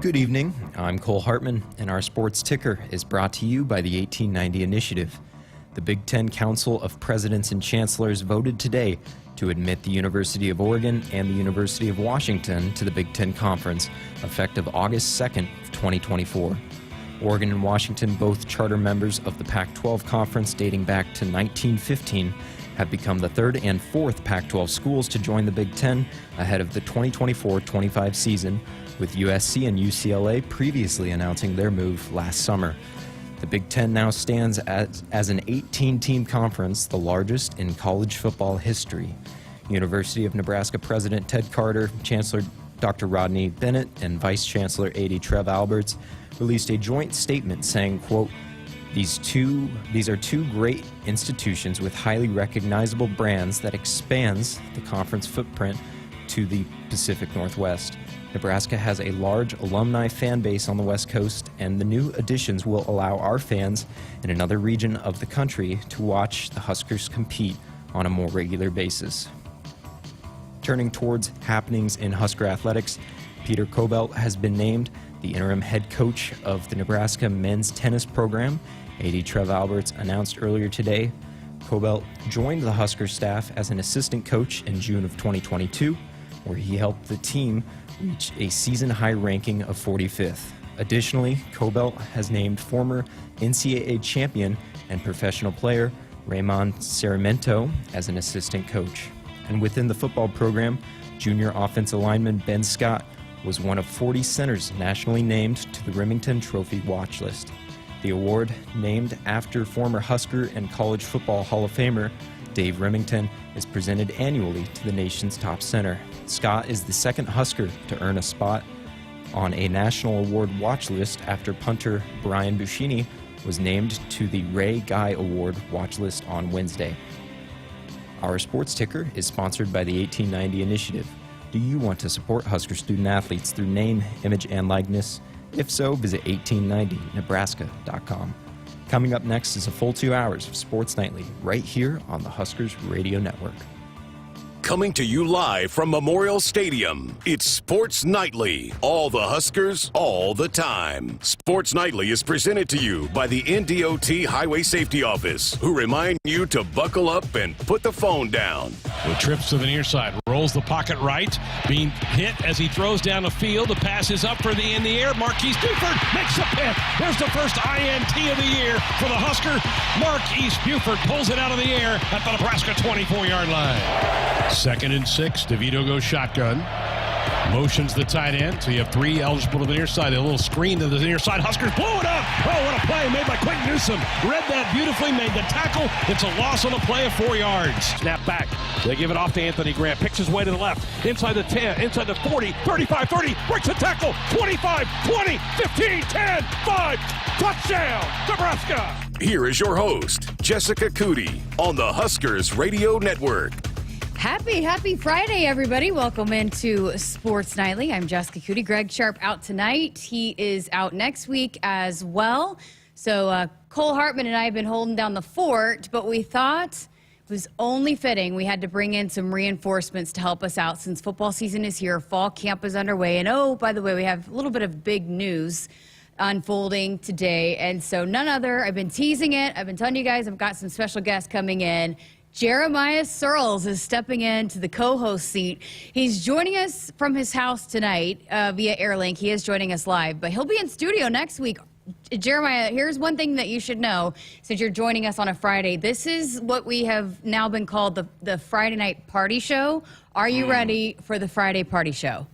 Good evening, I'm Cole Hartman, and our sports ticker is brought to you by the 1890 Initiative. The Big Ten Council of Presidents and Chancellors voted today to admit the University of Oregon and the University of Washington to the Big Ten Conference, effective August 2nd, 2024. Oregon and Washington, both charter members of the Pac-12 Conference dating back to 1915, have become the third and fourth Pac-12 schools to join the Big Ten ahead of the 2024-25 season, with USC and UCLA previously announcing their move last summer. The Big Ten now stands as an 18-team conference, the largest in college football history. University of Nebraska President Ted Carter, Chancellor Dr. Rodney Bennett, and Vice Chancellor A.D. Trev Alberts released a joint statement saying, quote, These are two great institutions with highly recognizable brands that expands the conference footprint to the Pacific Northwest. Nebraska has a large alumni fan base on the West Coast, and the new additions will allow our fans in another region of the country to watch the Huskers compete on a more regular basis. Turning towards happenings in Husker athletics, Peter Kobelt has been named the interim head coach of the Nebraska men's tennis program. A.D. Trev Alberts announced earlier today. Kobelt joined the Husker staff as an assistant coach in June of 2022, where he helped the team reach a season-high ranking of 45th. Additionally, Kobelt has named former NCAA champion and professional player Raymond Sarmiento as an assistant coach. And within the football program, junior offensive lineman Ben Scott was one of 40 centers nationally named to the Remington Trophy watch list. The award, named after former Husker and college football Hall of Famer Dave Remington, is presented annually to the nation's top center. Scott is the second Husker to earn a spot on a national award watch list after punter Brian Buschini was named to the Ray Guy Award watch list on Wednesday. Our sports ticker is sponsored by the 1890 Initiative. Do you want to support Husker student athletes through name, image, and likeness? If so, visit 1890nebraska.com. Coming up next is a full 2 hours of Sports Nightly right here on the Huskers Radio Network. Coming to you live from Memorial Stadium, it's Sports Nightly. All the Huskers, all the time. Sports Nightly is presented to you by the NDOT Highway Safety Office, who remind you to buckle up and put the phone down. With trips to the near side, rolls the pocket right, being hit as he throws down the field. The pass is up for the in the air. Marquise Buford makes a pick. There's the first INT of the year for the Husker. Marquise Buford pulls it out of the air at the Nebraska 24-yard line. 2nd and 6, DeVito goes shotgun. Motions the tight end, so you have three eligible to the near side. A little screen to the near side. Huskers blow it up. Oh, what a play made by Quentin Newsom. Read that beautifully, made the tackle. It's a loss on the play of 4 yards. Snap back. They give it off to Anthony Grant. Picks his way to the left. Inside the 10, inside the 40, 35, 30. Breaks the tackle. 25, 20, 15, 10, 5. Touchdown, Nebraska. Here is your host, Jessica Coody, on the Huskers Radio Network. Happy Friday, everybody. Welcome into Sports Nightly. I'm Jessica Coody. Greg Sharpe out tonight. He is out next week as well. So Cole Hartman and I have been holding down the fort, but we thought it was only fitting we had to bring in some reinforcements to help us out since football season is here, fall camp is underway, and oh, by the way, we have a little bit of big news unfolding today, and so none other, I've been teasing it, I've been telling you guys I've got some special guests coming in. Jeremiah Sirles is stepping into the co-host seat. He's joining us from his house tonight via Airlink. He is joining us live, but he'll be in studio next week. Jeremiah, here's one thing that you should know since you're joining us on a Friday. This is what we have now been called the Friday night party show. Are you ready for the Friday party show?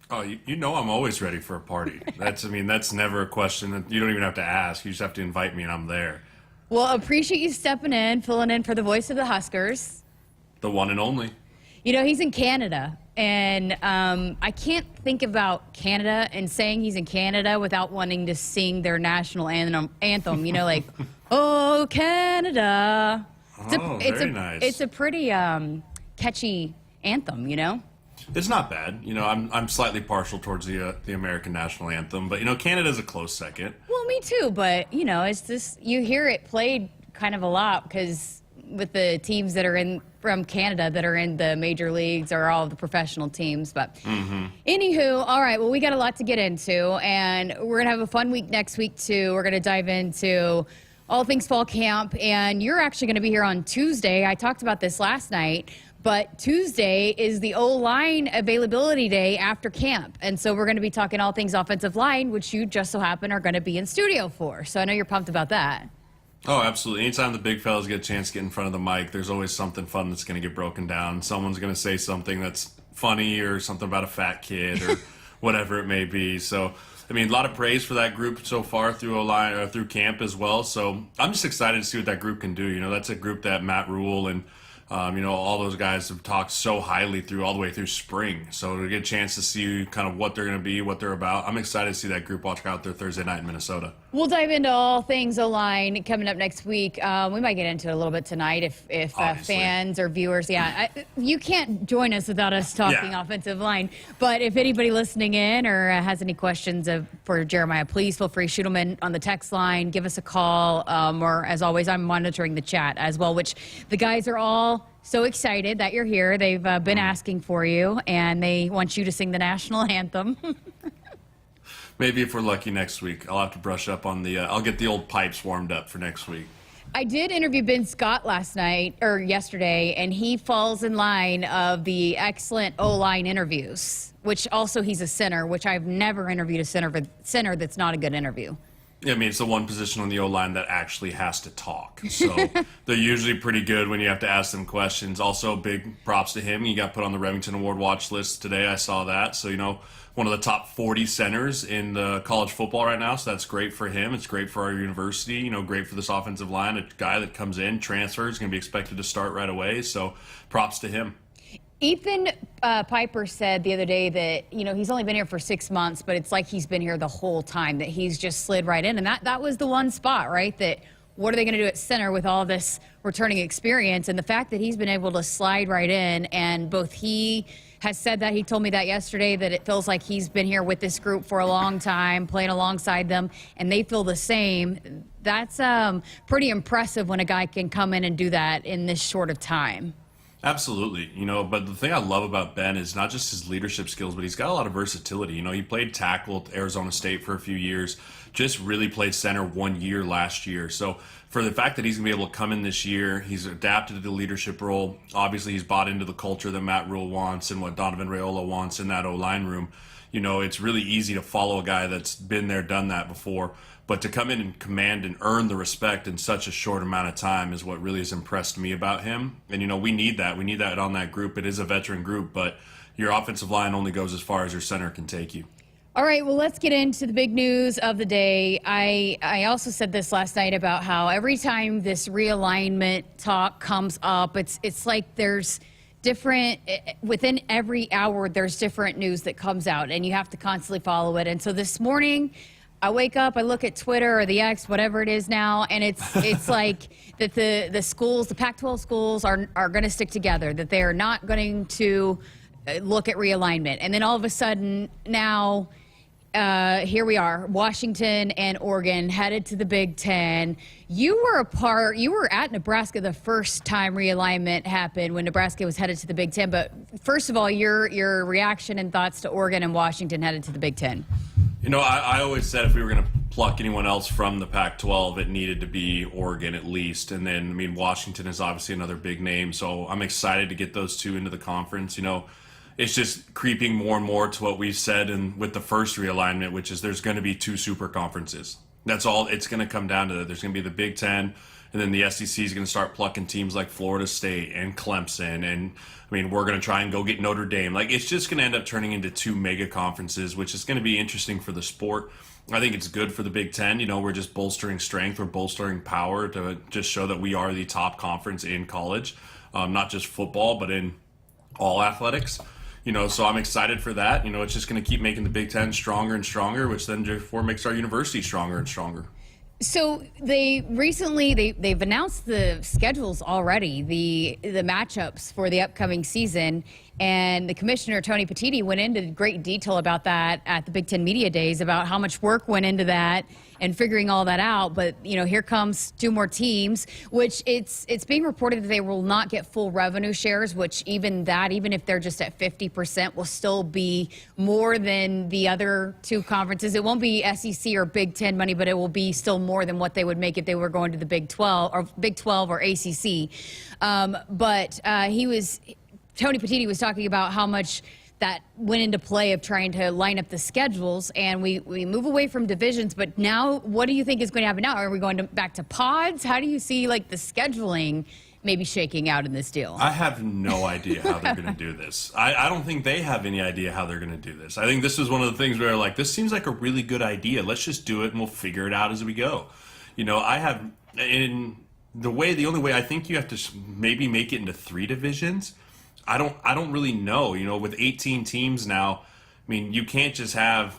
Oh, you know I'm always ready for a party. That's never a question. You don't even have to ask. You just have to invite me and I'm there. Well, appreciate you stepping in, filling in for the voice of the Huskers. The one and only. You know, he's in Canada, and I can't think about Canada and saying he's in Canada without wanting to sing their national anthem. You know, like, oh, Canada. Very nice. It's a pretty catchy anthem, you know? It's not bad. You know, I'm slightly partial towards the American national anthem, but, you know, Canada's a close second. Well, me too, but, you know, it's just, you hear it played kind of a lot because with the teams that are in from Canada that are in the major leagues or all of the professional teams. But anywho, all right, well, we got a lot to get into, and we're going to have a fun week next week, too. We're going to dive into all things fall camp, and you're actually going to be here on Tuesday. I talked about this last night, but Tuesday is the O-line availability day after camp, and so we're going to be talking all things offensive line, which you just so happen are going to be in studio for. So I know you're pumped about that. Oh, absolutely. Anytime the big fellas get a chance to get in front of the mic, there's always something fun that's going to get broken down. Someone's going to say something that's funny or something about a fat kid or whatever it may be. So, I mean, a lot of praise for that group so far through O-line or through camp as well. So I'm just excited to see what that group can do. You know, that's a group that Matt Rule and all those guys have talked so highly through all the way through spring. So to get a chance to see kind of what they're going to be, what they're about, I'm excited to see that group walk out there Thursday night in Minnesota. We'll dive into all things O-line coming up next week. We might get into it a little bit tonight if fans or viewers, you can't join us without us talking offensive line. But if anybody listening in or has any questions for Jeremiah, please feel free to shoot them in on the text line, give us a call, or as always, I'm monitoring the chat as well, which the guys are all so excited that you're here. They've been asking for you, and they want you to sing the national anthem. Maybe if we're lucky next week. I'll have to brush up on I'll get the old pipes warmed up for next week. I did interview Ben Scott yesterday, and he falls in line of the excellent O-line interviews, which also he's a center, which I've never interviewed a center that's not a good interview. Yeah, I mean, it's the one position on the O-line that actually has to talk. So they're usually pretty good when you have to ask them questions. Also, big props to him. He got put on the Remington Award watch list today. I saw that. So, one of the top 40 centers in the college football right now. So that's great for him. It's great for our university. Great for this offensive line. A guy that comes in, transfers, going to be expected to start right away. So props to him. Ethan Piper said the other day that, he's only been here for 6 months, but it's like he's been here the whole time, that he's just slid right in. And that was the one spot, right, that what are they going to do at center with all this returning experience? And the fact that he's been able to slide right in, and both he has said that, he told me that yesterday, that it feels like he's been here with this group for a long time, playing alongside them, and they feel the same. That's pretty impressive when a guy can come in and do that in this short of time. Absolutely. But the thing I love about Ben is not just his leadership skills, but he's got a lot of versatility. He played tackle at Arizona State for a few years, just really played center 1 year last year. So for the fact that he's going to be able to come in this year, he's adapted to the leadership role. Obviously, he's bought into the culture that Matt Rule wants and what Donovan Raiola wants in that O-line room. It's really easy to follow a guy that's been there, done that before. But to come in and command and earn the respect in such a short amount of time is what really has impressed me about him. And, we need that. We need that on that group. It is a veteran group, but your offensive line only goes as far as your center can take you. All right, well, let's get into the big news of the day. I also said this last night about how every time this realignment talk comes up, it's like there's different, within every hour, there's different news that comes out, and you have to constantly follow it. And so this morning, I wake up, I look at Twitter or the X, whatever it is now, and it's like that the schools, the Pac-12 schools are going to stick together, that they are not going to look at realignment. And then all of a sudden now, here we are, Washington and Oregon headed to the Big Ten. You were at Nebraska the first time realignment happened when Nebraska was headed to the Big Ten. But first of all, your reaction and thoughts to Oregon and Washington headed to the Big Ten. I always said if we were going to pluck anyone else from the Pac-12, it needed to be Oregon at least. And then, Washington is obviously another big name. So I'm excited to get those two into the conference. It's just creeping more and more to what we've said with the first realignment, which is there's going to be two super conferences. That's all it's going to come down to. There's going to be the Big Ten, and then the SEC is going to start plucking teams like Florida State and Clemson. And, we're going to try and go get Notre Dame. It's just going to end up turning into two mega conferences, which is going to be interesting for the sport. I think it's good for the Big Ten. We're just bolstering strength. We're bolstering power to just show that we are the top conference in college, not just football, but in all athletics. So I'm excited for that. It's just going to keep making the Big Ten stronger and stronger, which then therefore makes our university stronger and stronger. So they've announced the schedules already, the matchups for the upcoming season, And the commissioner, Tony Petitti, went into great detail about that at the Big Ten Media Days, about how much work went into that and figuring all that out. But, here comes 2 more teams, which it's being reported that they will not get full revenue shares, which even if they're just at 50%, will still be more than the other 2 conferences. It won't be SEC or Big Ten money, but it will be still more than what they would make if they were going to the Big 12 or ACC. Tony Petitti was talking about how much that went into play of trying to line up the schedules, and we move away from divisions. But now, what do you think is going to happen now? Are we going back to pods? How do you see the scheduling maybe shaking out in this deal? I have no idea how they're going to do this. I don't think they have any idea how they're going to do this. I think this is one of the things where this seems like a really good idea. Let's just do it and we'll figure it out as we go. The only way I think you have to maybe make it into 3 divisions. I don't really know. With 18 teams now, you can't just have,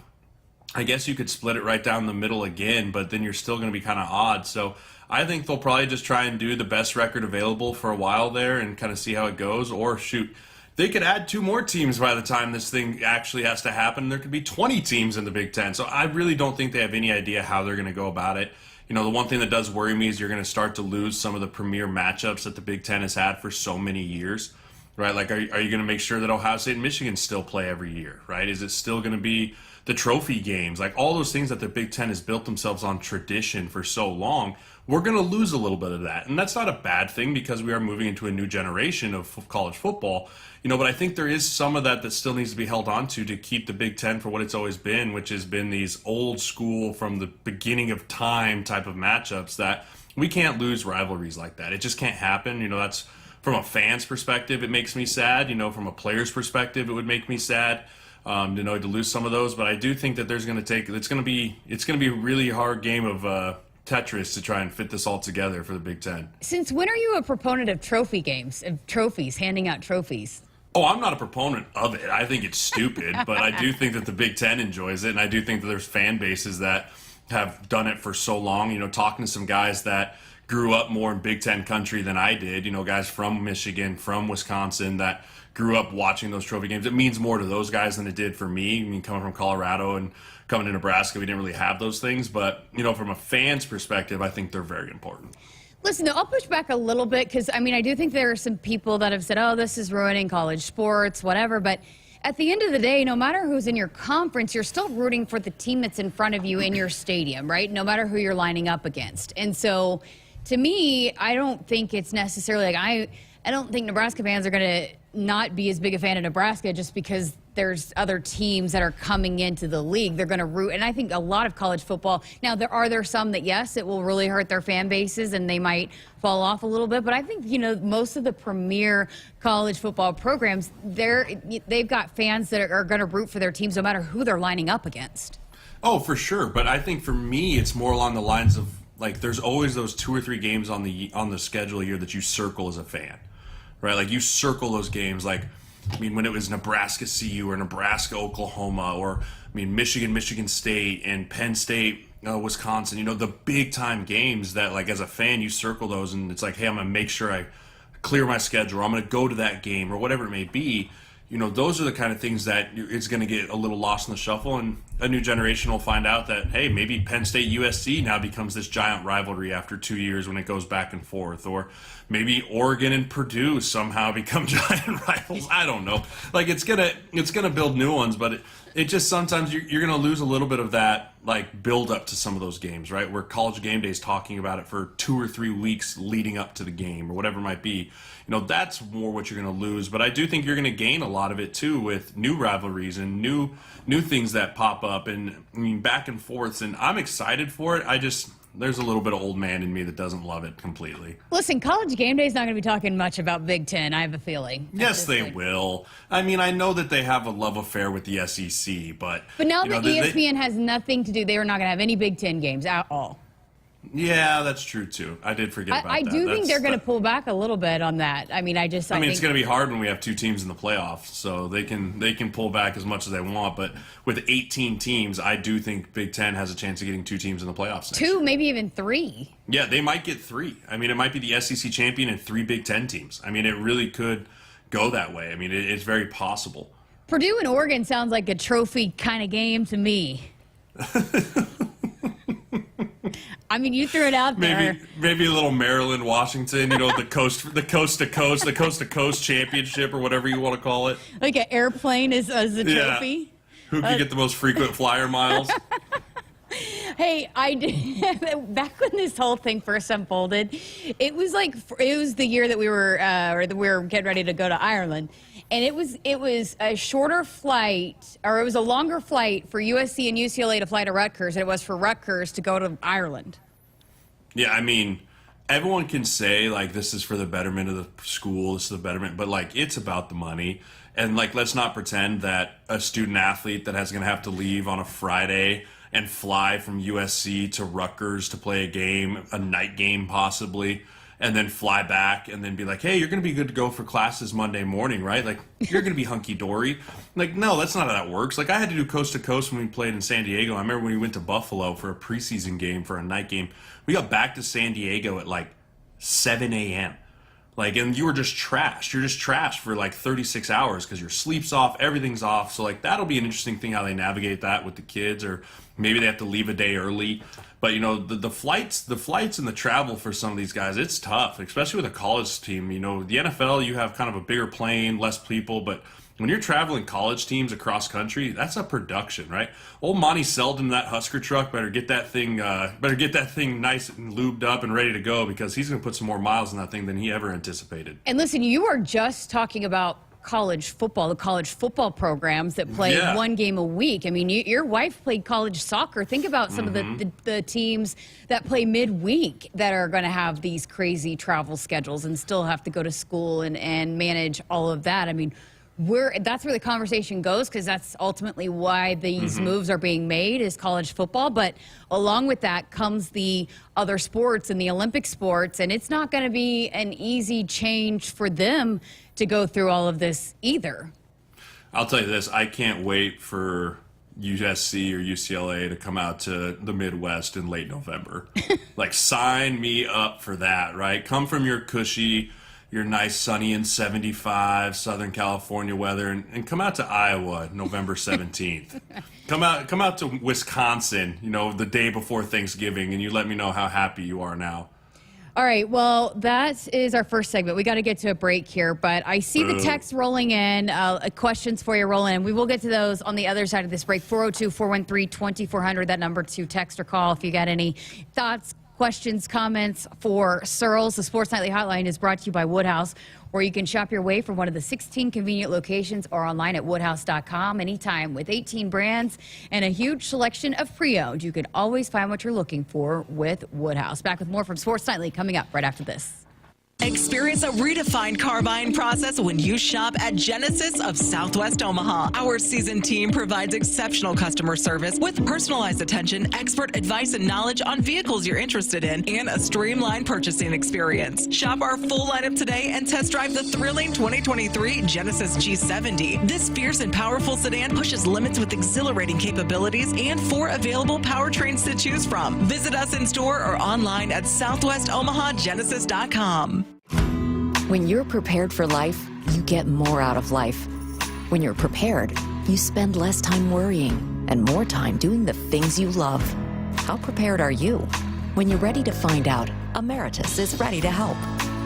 I guess you could split it right down the middle again, but then you're still going to be kind of odd. So I think they'll probably just try and do the best record available for a while there and kind of see how it goes. Or shoot, they could add 2 more teams by the time this thing actually has to happen. There could be 20 teams in the Big Ten. So I really don't think they have any idea how they're going to go about it. The one thing that does worry me is you're going to start to lose some of the premier matchups that the Big Ten has had for so many years. Right, are you going to make sure that Ohio State and Michigan still play every year, right? Is it still going to be the trophy games? All those things that the Big Ten has built themselves on tradition for so long, we're going to lose a little bit of that. And that's not a bad thing because we are moving into a new generation of college football. But I think there is some of that still needs to be held on to keep the Big Ten for what it's always been, which has been these old school, from the beginning of time type of matchups that we can't lose rivalries like that. It just can't happen. That's... From a fan's perspective, it makes me sad. From a player's perspective, it would make me sad to lose some of those. But I do think that it's going to be a really hard game of Tetris to try and fit this all together for the Big Ten. Since when are you a proponent of trophy games, of trophies, handing out trophies? Oh, I'm not a proponent of it. I think it's stupid, but I do think that the Big Ten enjoys it, and I do think that there's fan bases that have done it for so long. Talking to some guys that grew up more in Big Ten country than I did, guys from Michigan, from Wisconsin that grew up watching those trophy games. It means more to those guys than it did for me. Coming from Colorado and coming to Nebraska, we didn't really have those things. But, from a fan's perspective, I think they're very important. Listen, I'll push back a little bit because, I do think there are some people that have said, oh, this is ruining college sports, whatever. But at the end of the day, no matter who's in your conference, you're still rooting for the team that's in front of you in your stadium, right? No matter who you're lining up against. And so... to me, I don't think it's necessarily I don't think Nebraska fans are going to not be as big a fan of Nebraska just because there's other teams that are coming into the league. They're going to root. And I think a lot of college football, now there some that, yes, it will really hurt their fan bases and they might fall off a little bit. But I think, most of the premier college football programs, they've got fans that are going to root for their teams no matter who they're lining up against. Oh, for sure. But I think for me, it's more along the lines of, there's always those 2 or 3 games on the schedule here that you circle as a fan, right? You circle those games. When it was Nebraska CU or Nebraska Oklahoma, or Michigan State and Penn State Wisconsin. The big time games that as a fan you circle those, and it's hey, I'm gonna make sure I clear my schedule. Or I'm gonna go to that game or whatever it may be. Those are the kind of things that it's going to get a little lost in the shuffle, and a new generation will find out that, hey, maybe Penn State USC now becomes this giant rivalry after 2 years when it goes back and forth, or maybe Oregon and Purdue somehow become giant rivals. I don't know. It's gonna build new ones, but it just sometimes you're going to lose a little bit of that build up to some of those games, right? Where College Game Day is talking about it for 2 or 3 weeks leading up to the game or whatever it might be. That's more what you're going to lose. But I do think you're going to gain a lot of it too with new rivalries and new things that pop up and back and forths. And I'm excited for it. There's a little bit of old man in me that doesn't love it completely. Listen, College Game Day is not going to be talking much about Big Ten, I have a feeling. Yes, they will. I know that they have a love affair with the SEC, but... But now that ESPN has nothing to do, they are not going to have any Big Ten games at all. Yeah, that's true, too. I did forget about that. I do think they're going to pull back a little bit on that. I think it's going to be hard when we have 2 teams in the playoffs, so they can pull back as much as they want. But with 18 teams, I do think Big Ten has a chance of getting 2 teams in the playoffs next 2, year. maybe even 3. Yeah, they might get 3. It might be the SEC champion and 3 Big Ten teams. It really could go that way. I mean, it's very possible. Purdue and Oregon sounds like a trophy kind of game to me. I mean, you threw it out there. Maybe a little Maryland, Washington, the coast to coast championship or whatever you want to call it. Like an airplane is a trophy. Yeah. Who can get the most frequent flyer miles? Hey, I did, back when this whole thing first unfolded, it was the year that we were getting ready to go to Ireland. And it was a shorter flight, or it was a longer flight for USC and UCLA to fly to Rutgers than it was for Rutgers to go to Ireland. Yeah, I mean, everyone can say, this is for the betterment of the school, this is the betterment, but, it's about the money. And, let's not pretend that a student athlete that is going to have to leave on a Friday and fly from USC to Rutgers to play a game, a night game possibly, and then fly back and then be like, hey, you're going to be good to go for classes Monday morning, right? You're going to be hunky-dory. No, that's not how that works. I had to do coast-to-coast when we played in San Diego. I remember when we went to Buffalo for a preseason game, for a night game. We got back to San Diego at, 7 a.m. And you were just trashed. You're just trashed for 36 hours because your sleep's off, everything's off. So that'll be an interesting thing how they navigate that with the kids, or maybe they have to leave a day early. But the flights and the travel for some of these guys, it's tough, especially with a college team. The NFL, you have kind of a bigger plane, less people, but when you're traveling college teams across country, that's a production, right? Old Monty Selden, that Husker truck, better get that thing nice and lubed up and ready to go, because he's going to put some more miles in that thing than he ever anticipated. And listen, you are just talking about college football, the college football programs that play one game a week. I mean, your wife played college soccer. Think about some of the teams that play midweek that are going to have these crazy travel schedules and still have to go to school and manage all of that. I mean, that's where the conversation goes, because that's ultimately why these moves are being made, is college football. But along with that comes the other sports and the Olympic sports, and it's not going to be an easy change for them to go through all of this either. I'll tell you this, I can't wait for USC or UCLA to come out to the Midwest in late November. Sign me up for that, right? Come from your cushy, your nice sunny and 75 Southern California weather, and come out to Iowa November 17th. Come out to Wisconsin, the day before Thanksgiving, and you let me know how happy you are now. All right, well, that is our first segment. We got to get to a break here, but I see the texts rolling in, questions for you rolling in. We will get to those on the other side of this break. 402-413-2400, that number to text or call if you got any thoughts, questions, comments for Searles. The Sports Nightly Hotline is brought to you by Woodhouse, where you can shop your way from one of the 16 convenient locations or online at woodhouse.com anytime. With 18 brands and a huge selection of pre-owned, you can always find what you're looking for with Woodhouse. Back with more from Sports Nightly coming up right after this. Experience a redefined car buying process when you shop at Genesis of Southwest Omaha. Our seasoned team provides exceptional customer service with personalized attention, expert advice and knowledge on vehicles you're interested in, and a streamlined purchasing experience. Shop our full lineup today and test drive the thrilling 2023 Genesis G70. This fierce and powerful sedan pushes limits with exhilarating capabilities and 4 available powertrains to choose from. Visit us in store or online at southwestomahagenesis.com. When you're prepared for life, you get more out of life. When you're prepared, you spend less time worrying and more time doing the things you love. How prepared are you? When you're ready to find out, Emeritus is ready to help.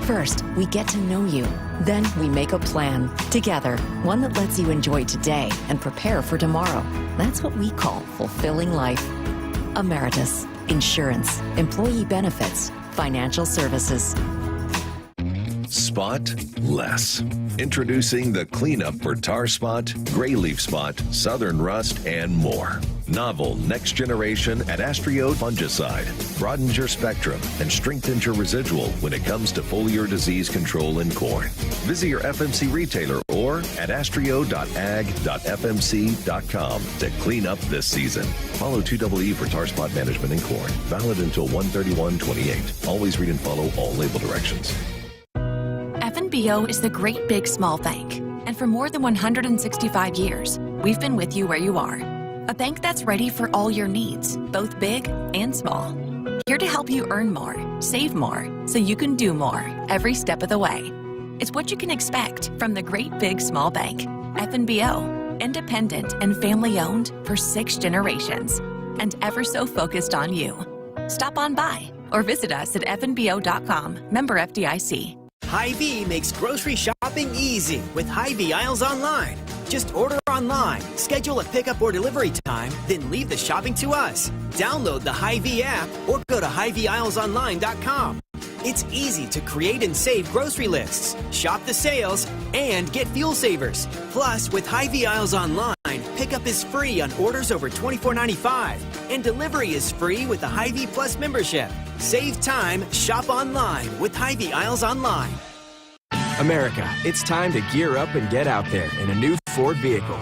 First, we get to know you. Then we make a plan together, one that lets you enjoy today and prepare for tomorrow. That's what we call fulfilling life. Emeritus, insurance, employee benefits, financial services. Spot less. Introducing the cleanup for tar spot, gray leaf spot, southern rust, and more. Novel next generation Adastrio fungicide broadens your spectrum and strengthens your residual when it comes to foliar disease control in corn. Visit your FMC retailer or adastrio.ag.fmc.com to clean up this season. Follow 2EE for tar spot management in corn. Valid until 1/31/28. Always read and follow all label directions. FNBO is the great big small bank. And for more than 165 years, we've been with you where you are. A bank that's ready for all your needs, both big and small. Here to help you earn more, save more, so you can do more every step of the way. It's what you can expect from the great big small bank. FNBO, independent and family owned for 6 generations, and ever so focused on you. Stop on by or visit us at fnbo.com. Member FDIC. Hy-Vee makes grocery shopping easy with Hy-Vee Aisles Online. Just order online, schedule a pickup or delivery time, then leave the shopping to us. Download the Hy-Vee app or go to HyVeeAislesOnline.com. It's easy to create and save grocery lists, shop the sales, and get fuel savers. Plus, with Hy-Vee Aisles Online, pickup is free on orders over $24.95, and delivery is free with the Hy-Vee Plus membership. Save time, shop online with Hy-Vee Aisles Online. America, it's time to gear up and get out there in a new Ford vehicle.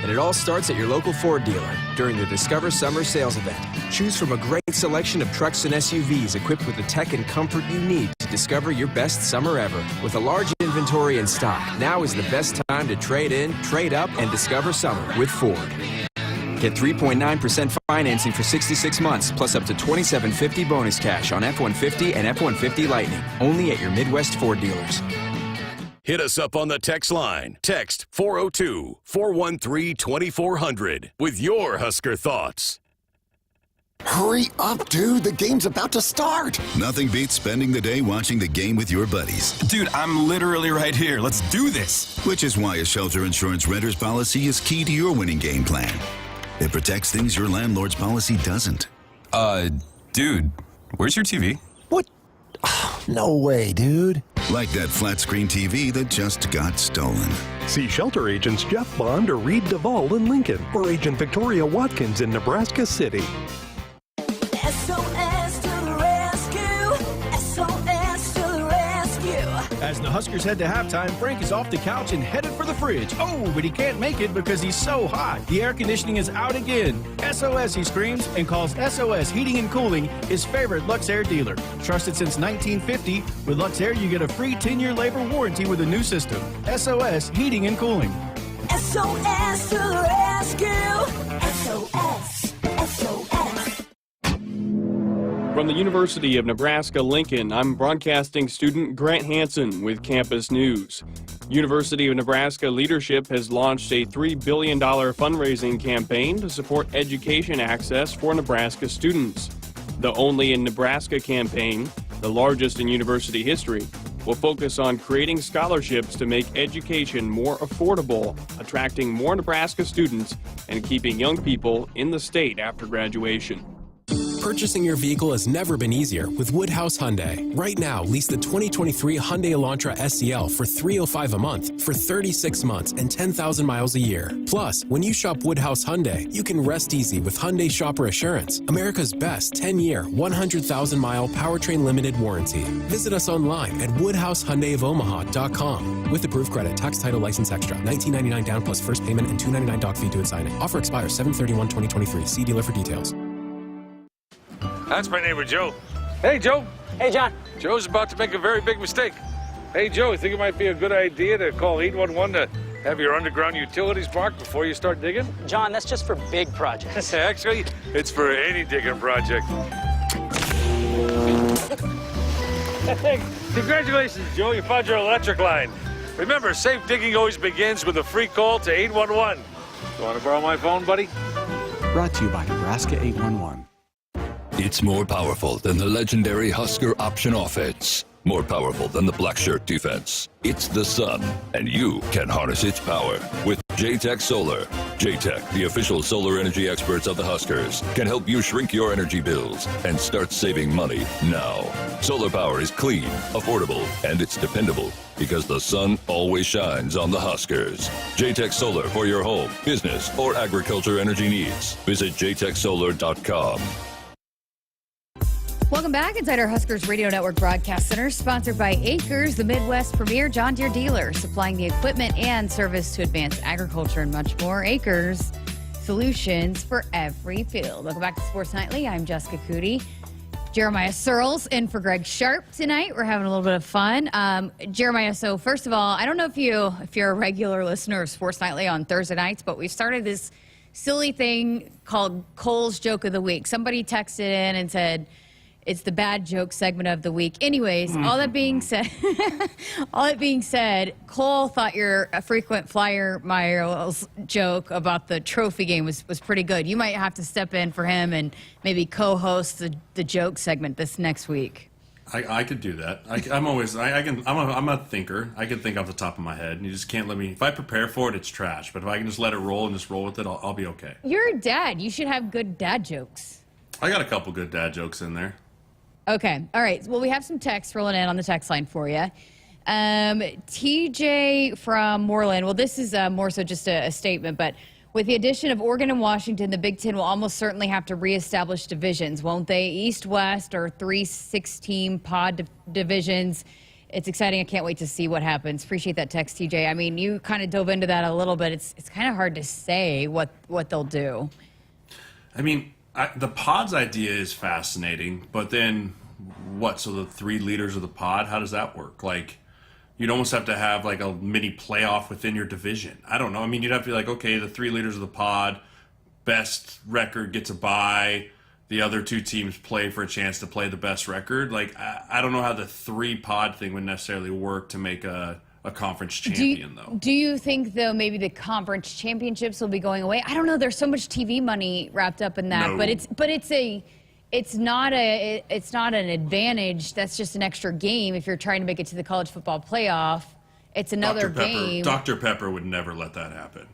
And it all starts at your local Ford dealer during the Discover Summer Sales Event. Choose from a great selection of trucks and SUVs equipped with the tech and comfort you need to discover your best summer ever. With a large inventory in stock, now is the best time to trade in, trade up, and discover summer with Ford. Get 3.9% financing for 66 months, plus up to $2,750 bonus cash on F-150 and F-150 Lightning. Only at your Midwest Ford dealers. Hit us up on the text line. Text 402-413-2400 with your Husker thoughts. Hurry up, dude. The game's about to start. Nothing beats spending the day watching the game with your buddies. Dude, I'm literally right here. Let's do this. Which is why a shelter insurance renter's policy is key to your winning game plan. It protects things your landlord's policy doesn't. Dude, where's your TV? What? Oh, no way, dude. Like that flat screen TV that just got stolen. See shelter agents Jeff Bond or Reed Duvall in Lincoln, or Agent Victoria Watkins in Nebraska City. SOS to the rescue! SOS to the rescue! As the Huskers head to halftime, Frank is off the couch and headed for the fridge. Oh, but he can't make it because he's so hot. The air conditioning is out again. SOS, he screams, and calls SOS Heating and Cooling his favorite Luxair dealer. Trusted since 1950, with Luxair you get a free 10-year labor warranty with a new system. SOS Heating and Cooling. SOS to the rescue! SOS! SOS! From the University of Nebraska-Lincoln, I'm broadcasting student Grant Hansen with Campus News. University of Nebraska leadership has launched a $3 billion fundraising campaign to support education access for Nebraska students. The Only in Nebraska campaign, the largest in university history, will focus on creating scholarships to make education more affordable, attracting more Nebraska students, and keeping young people in the state after graduation. Purchasing your vehicle has never been easier with Woodhouse Hyundai. Right now, lease the 2023 Hyundai Elantra SCL for $305 a month for 36 months and 10,000 miles a year. Plus, when you shop Woodhouse Hyundai, you can rest easy with Hyundai Shopper Assurance, America's best 10-year, 100,000-mile powertrain limited warranty. Visit us online at WoodhouseHyundaiOfOmaha.com. With approved credit, tax, title, license extra, $19.99 down plus first payment and $2.99 doc fee due at signing. Offer expires 7/31/2023. See dealer for details. That's my neighbor, Joe. Hey, Joe. Hey, John. Joe's about to make a very big mistake. Hey, Joe, you think it might be a good idea to call 811 to have your underground utilities marked before you start digging? John, that's just for big projects. Actually, it's for any digging project. Congratulations, Joe. You found your electric line. Remember, safe digging always begins with a free call to 811. You want to borrow my phone, buddy? Brought to you by Nebraska 811. It's more powerful than the legendary Husker option offense. More powerful than the black shirt defense. It's the sun, and you can harness its power with J-Tech Solar. J-Tech, the official solar energy experts of the Huskers, can help you shrink your energy bills and start saving money now. Solar power is clean, affordable, and it's dependable because the sun always shines on the Huskers. J-Tech Solar for your home, business, or agriculture energy needs. Visit jtechsolar.com. Welcome back inside our Huskers Radio Network Broadcast Center, sponsored by Acres, the Midwest premier John Deere dealer, supplying the equipment and service to advance agriculture and much more. Acres, solutions for every field. Welcome back to Sports Nightly. I'm Jessica Coody. Jeremiah Sirles in for Greg Sharpe tonight. We're having a little bit of fun. Jeremiah, so first of all, I don't know if you're a regular listener of Sports Nightly on Thursday nights, but we've started this silly thing called Cole's Joke of the Week. Somebody texted in and said, It's the bad joke segment of the week. Anyways, all that being said, Cole thought your frequent flyer miles joke about the trophy game was pretty good. You might have to step in for him and maybe co-host the joke segment this next week. I could do that. I'm a thinker. I can think off the top of my head, and you just can't let me. If I prepare for it, it's trash. But if I can just let it roll and just roll with it, I'll be okay. You're a dad. You should have good dad jokes. I got a couple good dad jokes in there. Okay. All right. Well, we have some text rolling in on the text line for you. TJ from Moreland. Well, this is more so just a statement, but with the addition of Oregon and Washington, the Big Ten will almost certainly have to reestablish divisions, won't they? East, West, or 3 6-team pod divisions. It's exciting. I can't wait to see what happens. Appreciate that text, TJ. I mean, you kind of dove into that a little bit. It's kind of hard to say what they'll do. I mean, the pod's idea is fascinating, but then what? So the 3 leaders of the pod, how does that work? Like, you'd almost have to have like a mini playoff within your division. I don't know. I mean, you'd have to be like, okay, the 3 leaders of the pod, best record gets a bye. The other 2 teams play for a chance to play the best record. Like, I don't know how the 3 pod thing would necessarily work to make a conference champion, though. Do you think, though, maybe the conference championships will be going away? I don't know. There's so much TV money wrapped up in that, No. it's not an advantage. That's just an extra game if you're trying to make it to the college football playoff. It's another game. Dr. Pepper would never let that happen.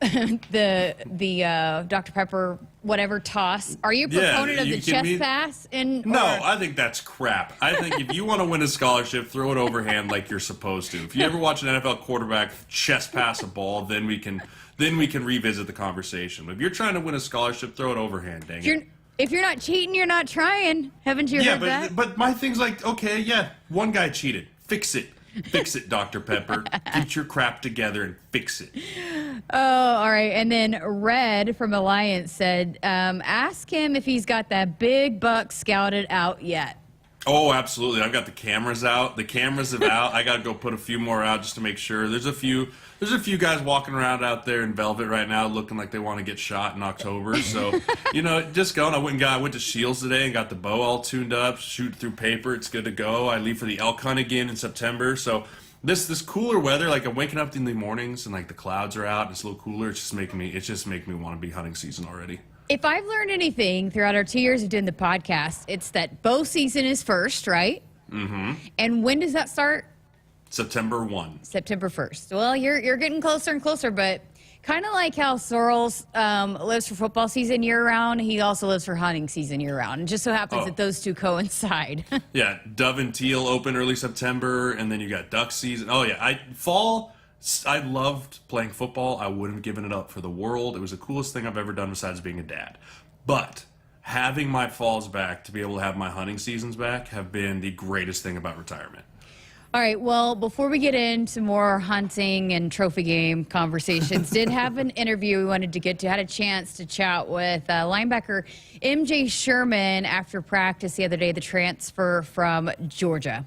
the Dr. Pepper whatever toss. Are you a proponent of the chest pass? No, I think that's crap. I think if you want to win a scholarship, throw it overhand like you're supposed to. If you ever watch an NFL quarterback chest pass a ball, then we can revisit the conversation. But if you're trying to win a scholarship, throw it overhand. Dang it. If you're not cheating, you're not trying. Haven't you heard that? But my thing's like, okay, yeah, one guy cheated. Fix it. Fix it, Dr. Pepper. Get your crap together and fix it. Oh, all right. And then Red from Alliance said, ask him if he's got that big buck scouted out yet. Oh, absolutely. I've got the cameras out. The cameras are out. I got to go put a few more out just to make sure. There's a few guys walking around out there in velvet right now looking like they want to get shot in October. So, just going. I went to Shields today and got the bow all tuned up, shoot through paper. It's good to go. I leave for the elk hunt again in September. So this cooler weather, like I'm waking up in the mornings and like the clouds are out and it's a little cooler. It's just making me want to be hunting season already. If I've learned anything throughout our 2 years of doing the podcast, it's that bow season is first, right? Mm-hmm. And when does that start? September 1. September 1st. Well, you're getting closer and closer, but kind of like how Sirles lives for football season year-round, he also lives for hunting season year-round. It just so happens that those two coincide. Yeah, dove and teal open early September, and then you got duck season. Oh, yeah, fall... I loved playing football. I wouldn't have given it up for the world. It was the coolest thing I've ever done besides being a dad. But having my falls back to be able to have my hunting seasons back have been the greatest thing about retirement. All right, well, before we get into more hunting and trophy game conversations, did have an interview we wanted to get to. Had a chance to chat with linebacker MJ Sherman after practice the other day, the transfer from Georgia.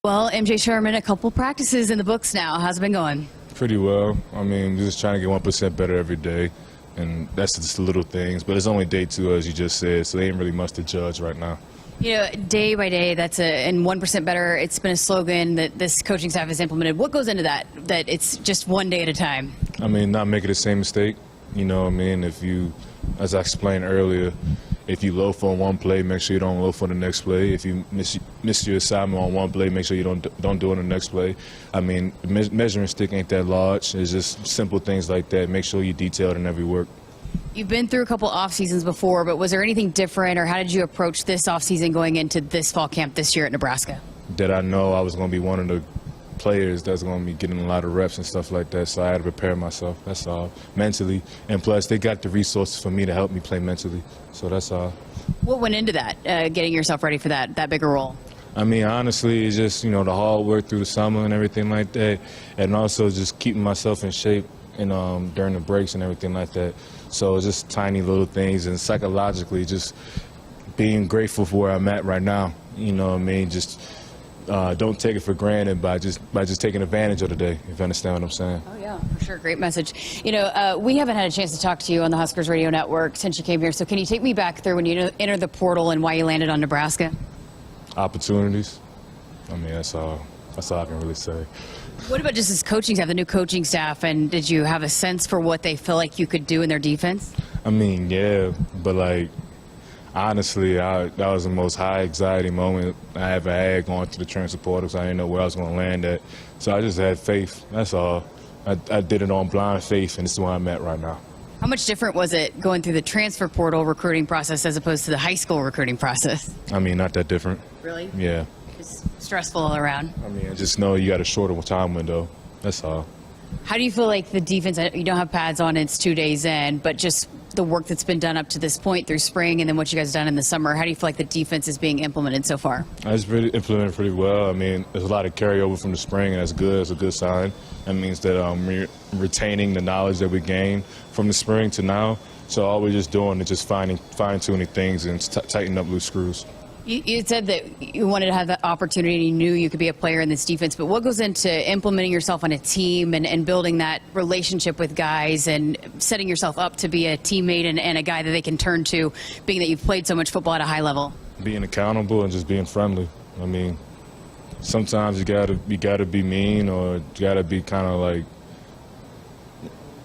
Well, MJ Sherman, a couple practices in the books now. How's it been going? Pretty well. I mean, just trying to get 1% better every day, and that's just the little things. But it's only day 2, as you just said, so there ain't really much to judge right now. Day by day, and 1% better. It's been a slogan that this coaching staff has implemented. What goes into that it's just one day at a time? I mean, not making the same mistake. You know what I mean? If you, as I explained earlier, if you loaf on one play, make sure you don't loaf on the next play. If you miss your assignment on one play, make sure you don't do it on the next play. I mean, measuring stick ain't that large. It's just simple things like that. Make sure you detail it in every work. You've been through a couple off seasons before, but was there anything different, or how did you approach this off season going into this fall camp this year at Nebraska? That I know I was going to be one of the players that's going to be getting a lot of reps and stuff like that, so I had to prepare myself. That's all, mentally. And plus, they got the resources for me to help me play mentally, so that's all. What went into that, getting yourself ready for that bigger role? I mean, honestly, it's just, the hard work through the summer and everything like that, and also just keeping myself in shape and during the breaks and everything like that. So it's just tiny little things, and psychologically just being grateful for where I'm at right now. You know what I mean? Just don't take it for granted by just taking advantage of the day, if you understand what I'm saying. Oh, yeah, for sure. Great message. You know, we haven't had a chance to talk to you on the Huskers Radio Network since you came here. So can you take me back through when you entered the portal and why you landed on Nebraska? Opportunities. I mean, that's all I can really say. What about just this coaching staff, the new coaching staff, and did you have a sense for what they feel like you could do in their defense? I mean, yeah, but like, honestly, that was the most high anxiety moment I ever had going through the transfer portal, so I didn't know where I was going to land at. So I just had faith, that's all. I did it on blind faith, and this is where I'm at right now. How much different was it going through the transfer portal recruiting process as opposed to the high school recruiting process? I mean, not that different. Really? Yeah. Just stressful all around? I mean, I just know you got a shorter time window, that's all. How do you feel like the defense, you don't have pads on, it's 2 days in, but just the work that's been done up to this point through spring and then what you guys have done in the summer, how do you feel like the defense is being implemented so far? It's really implemented pretty well. I mean, there's a lot of carryover from the spring, and that's good. It's a good sign. That means that we're retaining the knowledge that we gained from the spring to now. So all we're just doing is just fine-tuning things and tightening up loose screws. You said that you wanted to have that opportunity and you knew you could be a player in this defense, but what goes into implementing yourself on a team and building that relationship with guys and setting yourself up to be a teammate and a guy that they can turn to, being that you've played so much football at a high level? Being accountable and just being friendly. I mean, sometimes you gotta be mean, or you gotta be kind of like,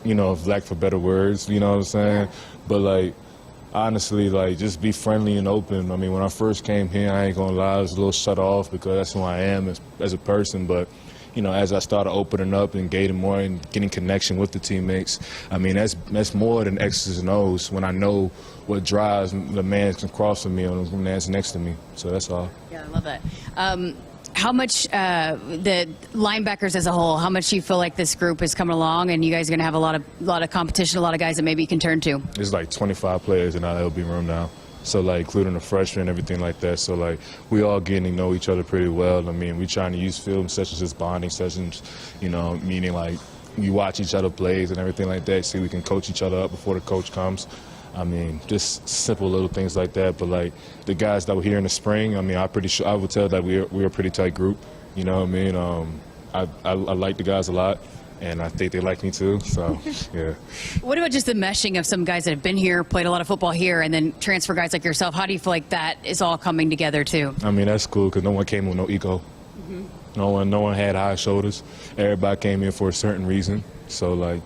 you know, lack for better words, you know what I'm saying? But like, honestly, like, just be friendly and open. I mean, when I first came here, I ain't gonna lie, I was a little shut off because that's who I am as a person. But, you know, as I started opening up and getting more and getting connection with the teammates, I mean, that's more than X's and O's when I know what drives the man across from me or the man that's next to me. So that's all. Yeah, I love that. How much the linebackers as a whole, how much do you feel like this group is coming along and you guys are going to have a lot of competition, a lot of guys that maybe you can turn to? There's like 25 players in our LB room now. So, like, including the freshmen and everything like that. So, like, we all getting to know each other pretty well. I mean, we trying to use film sessions as bonding sessions, you know, meaning, like, we watch each other plays and everything like that, so we can coach each other up before the coach comes. I mean, just simple little things like that. But, like, the guys that were here in the spring, I mean, I would tell that we're a pretty tight group. You know what I mean? I like the guys a lot, and I think they like me too. So, yeah. What about just the meshing of some guys that have been here, played a lot of football here, and then transfer guys like yourself? How do you feel like that is all coming together too? I mean, that's cool because no one came with no ego. Mm-hmm. No one had high shoulders. Everybody came in for a certain reason. So, like,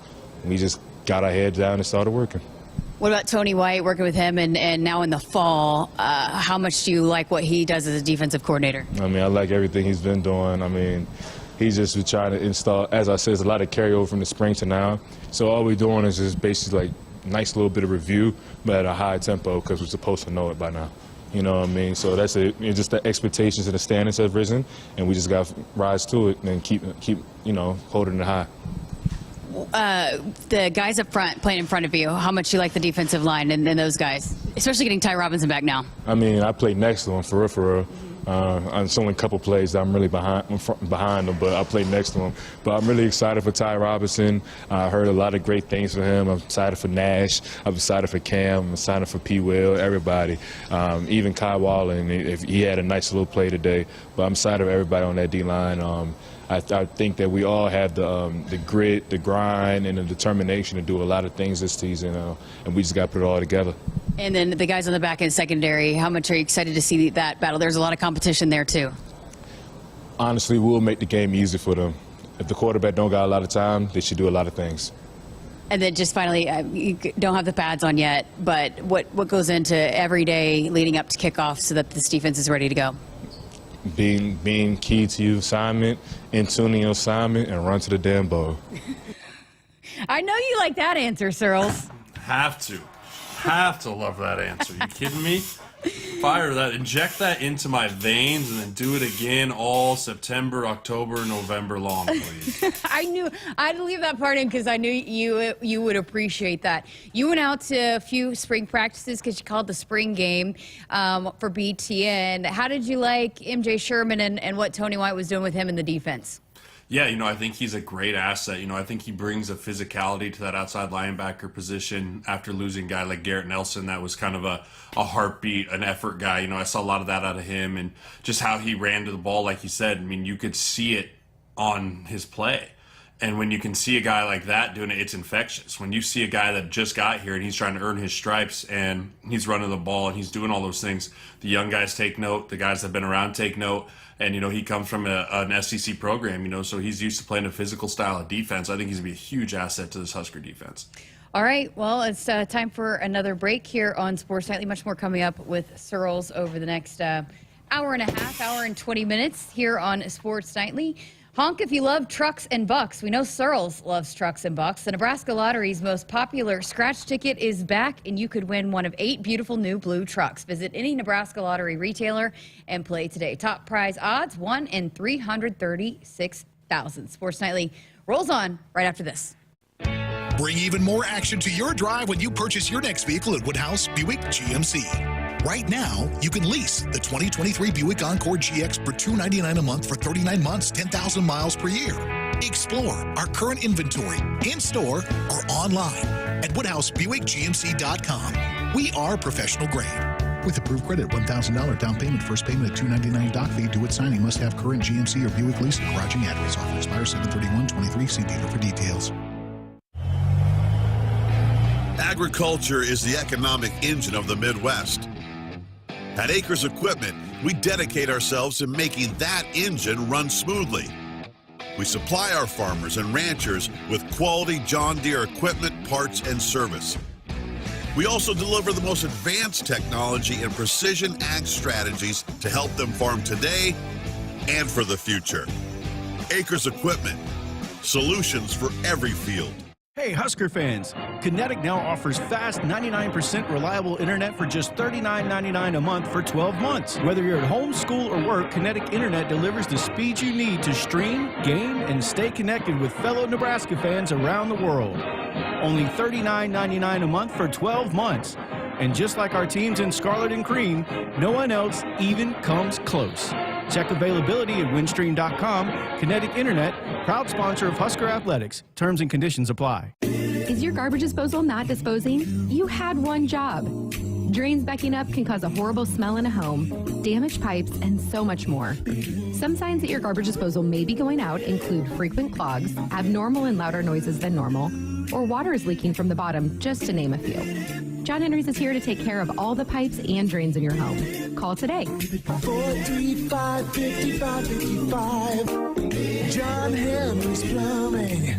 we just got our heads down and started working. What about Tony White, working with him, and now in the fall, how much do you like what he does as a defensive coordinator? I mean, I like everything he's been doing. I mean, he's just been trying to install, as I said, there's a lot of carryover from the spring to now. So all we're doing is just basically like nice little bit of review, but at a high tempo because we're supposed to know it by now. You know what I mean? So that's it. It's just the expectations and the standards have risen, and we just got to rise to it and keep holding it high. The guys up front, playing in front of you, how much you like the defensive line and those guys, especially getting Ty Robinson back now? I mean, I played next to him, for real. It's only a couple plays that I'm really behind him, but I played next to him. But I'm really excited for Ty Robinson. I heard a lot of great things from him. I'm excited for Nash. I'm excited for Cam. I'm excited for P. Will, everybody. Even Kai Wallen, if he had a nice little play today. But I'm excited for everybody on that D-line. I think that we all have the grit, the grind, and the determination to do a lot of things this season, and we just got to put it all together. And then the guys on the back end secondary, how much are you excited to see that battle? There's a lot of competition there, too. Honestly, we'll make the game easy for them. If the quarterback don't got a lot of time, they should do a lot of things. And then just finally, you don't have the pads on yet, but what goes into every day leading up to kickoff so that this defense is ready to go? Being key to your assignment, in tuning your assignment, and run to the damn ball. I know you like that answer, Sirles. Have to love that answer. You kidding me? Fire that, inject that into my veins, and then do it again all September, October, November long, please. I knew I'd leave that part in because I knew you would appreciate that. You went out to a few spring practices because you called the spring game for BTN. How did you like MJ Sherman and what Tony White was doing with him in the defense? Yeah, I think he's a great asset. I think he brings a physicality to that outside linebacker position after losing a guy like Garrett Nelson. That was kind of a heartbeat, an effort guy. I saw a lot of that out of him, and just how he ran to the ball, like you said. You could see it on his play. And when you can see a guy like that doing it, it's infectious. When you see a guy that just got here and he's trying to earn his stripes and he's running the ball and he's doing all those things, the young guys take note, the guys that have been around take note. And, he comes from an SEC program, so he's used to playing a physical style of defense. I think he's going to be a huge asset to this Husker defense. All right, well, it's time for another break here on Sports Nightly. Much more coming up with Sirles over the next hour and a half, hour and 20 minutes here on Sports Nightly. Honk if you love trucks and bucks. We know Searles loves trucks and bucks. The Nebraska Lottery's most popular scratch ticket is back, and you could win one of 8 beautiful new blue trucks. Visit any Nebraska Lottery retailer and play today. Top prize odds, 1 in 336,000. Sports Nightly rolls on right after this. Bring even more action to your drive when you purchase your next vehicle at Woodhouse Buick GMC. Right now, you can lease the 2023 Buick Encore GX for $299 a month for 39 months, 10,000 miles per year. Explore our current inventory in-store or online at WoodhouseBuickGMC.com. We are professional grade. With approved credit, $1,000 down payment, first payment at $299 doc fee, due at signing, must have current GMC or Buick lease and garaging address. Offer expires 7/31/23. See dealer for details. Agriculture is the economic engine of the Midwest. At Acres Equipment, we dedicate ourselves to making that engine run smoothly. We supply our farmers and ranchers with quality John Deere equipment, parts, and service. We also deliver the most advanced technology and precision ag strategies to help them farm today and for the future. Acres Equipment, solutions for every field. Hey, Husker fans! Kinetic now offers fast 99% reliable internet for just $39.99 a month for 12 months. Whether you're at home, school, or work, Kinetic Internet delivers the speed you need to stream, game, and stay connected with fellow Nebraska fans around the world. Only $39.99 a month for 12 months. And just like our teams in Scarlet and Cream, no one else even comes close. Check availability at windstream.com. Kinetic Internet, proud sponsor of Husker Athletics. Terms and conditions apply. Is your garbage disposal not disposing? You had one job. Drains backing up can cause a horrible smell in a home, damaged pipes, and so much more. Some signs that your garbage disposal may be going out include frequent clogs, abnormal and louder noises than normal, or water is leaking from the bottom, just to name a few. John Henry's is here to take care of all the pipes and drains in your home. Call today. 435-5555. John Henry's Plumbing.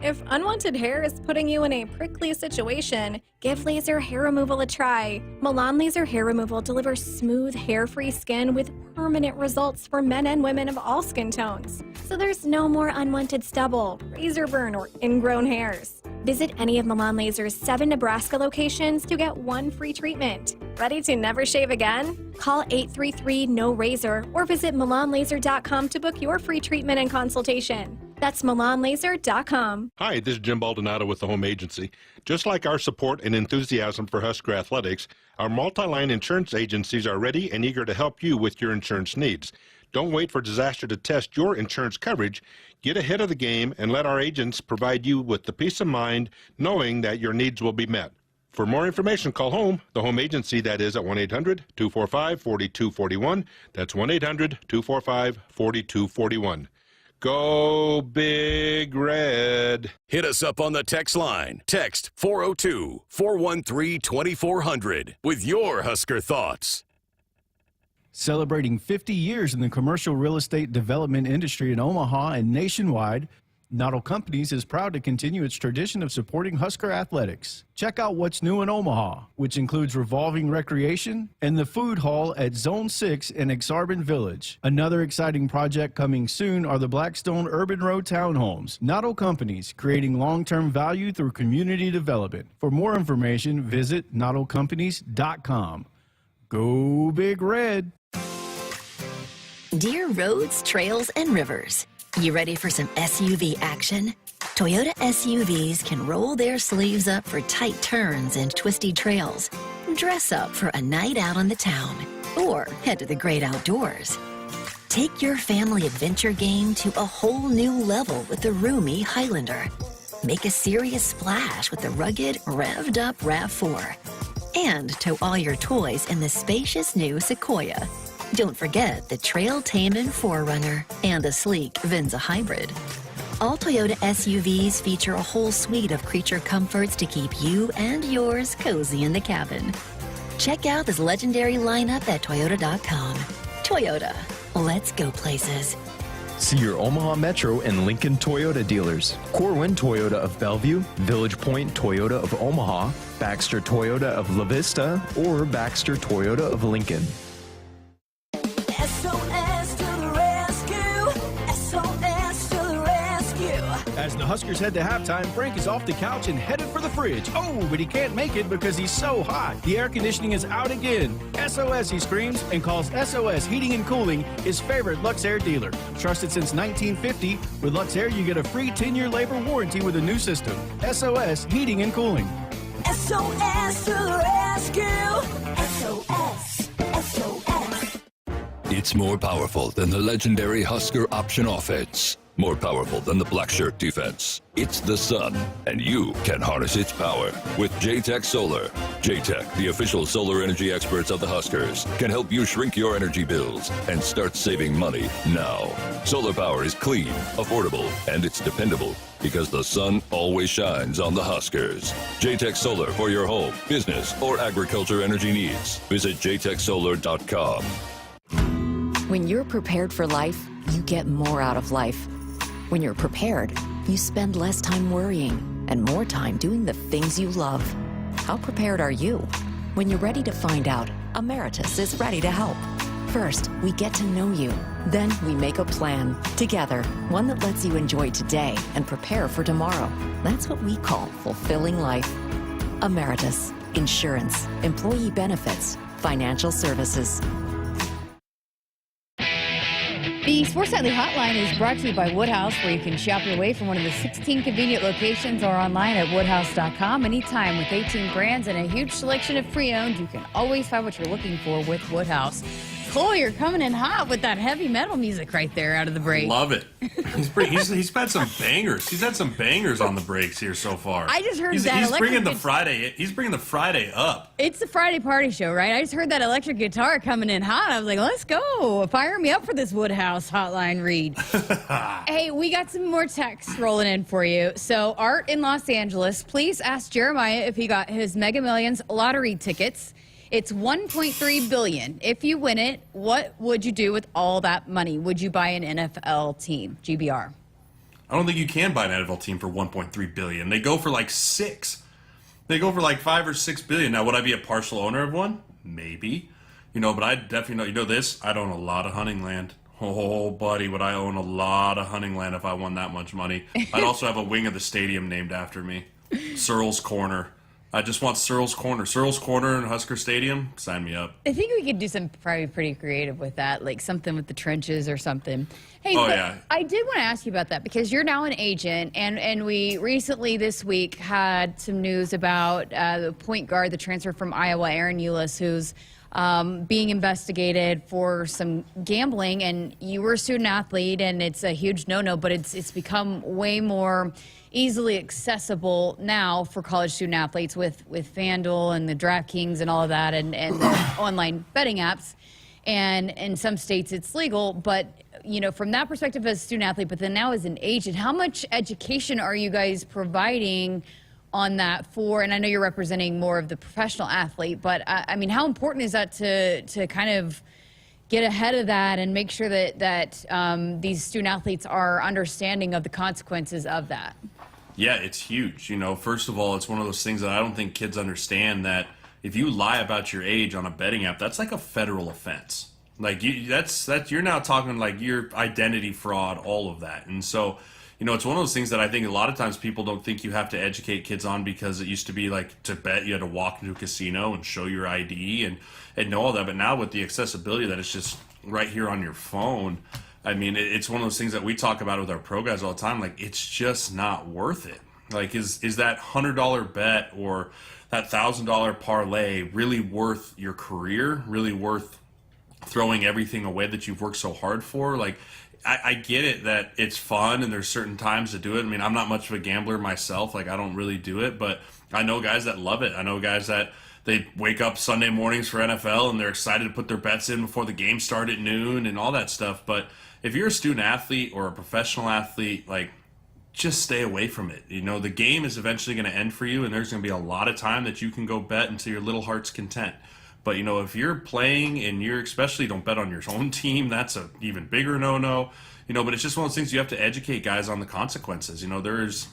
If unwanted hair is putting you in a prickly situation, give laser hair removal a try. Milan Laser Hair Removal delivers smooth, hair-free skin with permanent results for men and women of all skin tones. So there's no more unwanted stubble, razor burn, or ingrown hairs. Visit any of Milan Laser's 7 Nebraska locations to get 1 free treatment. Ready to never shave again? Call 833-NO-RAZOR or visit MilanLaser.com to book your free treatment and consultation. That's MilanLaser.com. Hi, this is Jim Baldonado with the Home Agency. Just like our support and enthusiasm for Husker Athletics, our multi-line insurance agencies are ready and eager to help you with your insurance needs. Don't wait for disaster to test your insurance coverage. Get ahead of the game and let our agents provide you with the peace of mind knowing that your needs will be met. For more information, call HOME, the home agency, that is at 1-800-245-4241. That's 1-800-245-4241. Go Big Red. Hit us up on the text line. Text 402-413-2400 with your Husker thoughts. Celebrating 50 years in the commercial real estate development industry in Omaha and nationwide, Noddle Companies is proud to continue its tradition of supporting Husker athletics. Check out what's new in Omaha, which includes revolving recreation and the food hall at Zone 6 in Exarban Village. Another exciting project coming soon are the Blackstone Urban Road Townhomes. Noddle Companies, creating long-term value through community development. For more information, visit noddlecompanies.com. Go Big Red! Dear roads, trails, and rivers, you ready for some SUV action? Toyota SUVs can roll their sleeves up for tight turns and twisty trails, dress up for a night out on the town, or head to the great outdoors. Take your family adventure game to a whole new level with the roomy Highlander. Make a serious splash with the rugged, revved-up RAV4. And tow all your toys in the spacious new Sequoia. Don't forget the Trail-Tamin 4Runner and the sleek Venza Hybrid. All Toyota SUVs feature a whole suite of creature comforts to keep you and yours cozy in the cabin. Check out this legendary lineup at Toyota.com. Toyota, let's go places. See your Omaha Metro and Lincoln Toyota dealers. Corwin Toyota of Bellevue, Village Point Toyota of Omaha, Baxter Toyota of La Vista, or Baxter Toyota of Lincoln. SOS to the rescue. SOS to the rescue. As the Huskers head to halftime, Frank is off the couch and headed for the fridge. Oh, but he can't make it because he's so hot. The air conditioning is out again. SOS, he screams, and calls SOS Heating and Cooling his favorite Luxair dealer. Trusted since 1950, with Luxair you get a free 10-year labor warranty with a new system. SOS Heating and Cooling. SOS to the rescue. SOS. SOS. It's more powerful than the legendary Husker option offense. More powerful than the black shirt defense. It's the sun, and you can harness its power with J-Tech Solar. J-Tech, the official solar energy experts of the Huskers, can help you shrink your energy bills and start saving money now. Solar power is clean, affordable, and it's dependable because the sun always shines on the Huskers. J-Tech Solar for your home, business, or agriculture energy needs. Visit jtechsolar.com. When you're prepared for life, you get more out of life. When you're prepared, you spend less time worrying and more time doing the things you love. How prepared are you? When you're ready to find out, Emeritus is ready to help. First, we get to know you. Then we make a plan together, one that lets you enjoy today and prepare for tomorrow. That's what we call fulfilling life. Emeritus, insurance, employee benefits, financial services. The Sports Nightly Hotline is brought to you by Woodhouse, where you can shop your way from one of the 16 convenient locations or online at woodhouse.com anytime. With 18 brands and a huge selection of pre-owned, you can always find what you're looking for with Woodhouse. Cole, you're coming in hot with that heavy metal music right there out of the break. Love it. He's had some bangers. He's had some bangers on the breaks here so far. I just heard he's bringing the Friday. He's bringing the Friday up. It's the Friday party show, right? I just heard that electric guitar coming in hot. I was like, let's go. Fire me up for this Woodhouse hotline read. Hey, we got some more texts rolling in for you. So Art in Los Angeles, please ask Jeremiah if he got his Mega Millions lottery tickets. It's $1.3 billion. If you win it, what would you do with all that money? Would you buy an NFL team? GBR. I don't think you can buy an NFL team for $1.3 billion. They go for like $6. They go for like $5 or $6 billion. Now, would I be a partial owner of one? Maybe. But I definitely know. You know this? I'd own a lot of hunting land. Oh, buddy, would I own a lot of hunting land if I won that much money? I'd also have a wing of the stadium named after me. Sirles Corner. I just want Sirles Corner. Sirles Corner in Husker Stadium, sign me up. I think we could do something probably pretty creative with that, like something with the trenches or something. Hey, yeah. I did want to ask you about that because you're now an agent, and we recently this week had some news about the point guard, the transfer from Iowa, Aaron Eulis, who's being investigated for some gambling. And you were a student athlete, and it's a huge no-no, but it's become way more easily accessible now for college student athletes with FanDuel and the DraftKings and all of that and the online betting apps. And in some states it's legal, but from that perspective as a student athlete, but then now as an agent, how much education are you guys providing on that for, and I know you're representing more of the professional athlete, but I mean, how important is that to kind of get ahead of that and make sure that these student athletes are understanding of the consequences of that? Yeah, it's huge. First of all, it's one of those things that I don't think kids understand, that if you lie about your age on a betting app, that's like a federal offense. Like you're now talking like your identity fraud, all of that. And so, it's one of those things that I think a lot of times people don't think you have to educate kids on, because it used to be like to bet you had to walk into a casino and show your ID and know all that. But now with the accessibility that it's just right here on your phone, I mean, it's one of those things that we talk about with our pro guys all the time. Like, it's just not worth it. Like, is that $100 bet or that $1,000 parlay really worth your career? Really worth throwing everything away that you've worked so hard for. Like, I get it that it's fun and there's certain times to do it. I mean, I'm not much of a gambler myself. Like, I don't really do it, but I know guys that love it. I know guys that they wake up Sunday mornings for NFL and they're excited to put their bets in before the game starts at noon and all that stuff. But if you're a student athlete or a professional athlete, like, just stay away from it. You know, the game is eventually going to end for you, and there's going to be a lot of time that you can go bet until your little heart's content. But, you know, if you're playing and you're especially don't bet on your own team, that's a even bigger no-no. You know, but it's just one of those things you have to educate guys on the consequences. You know, there's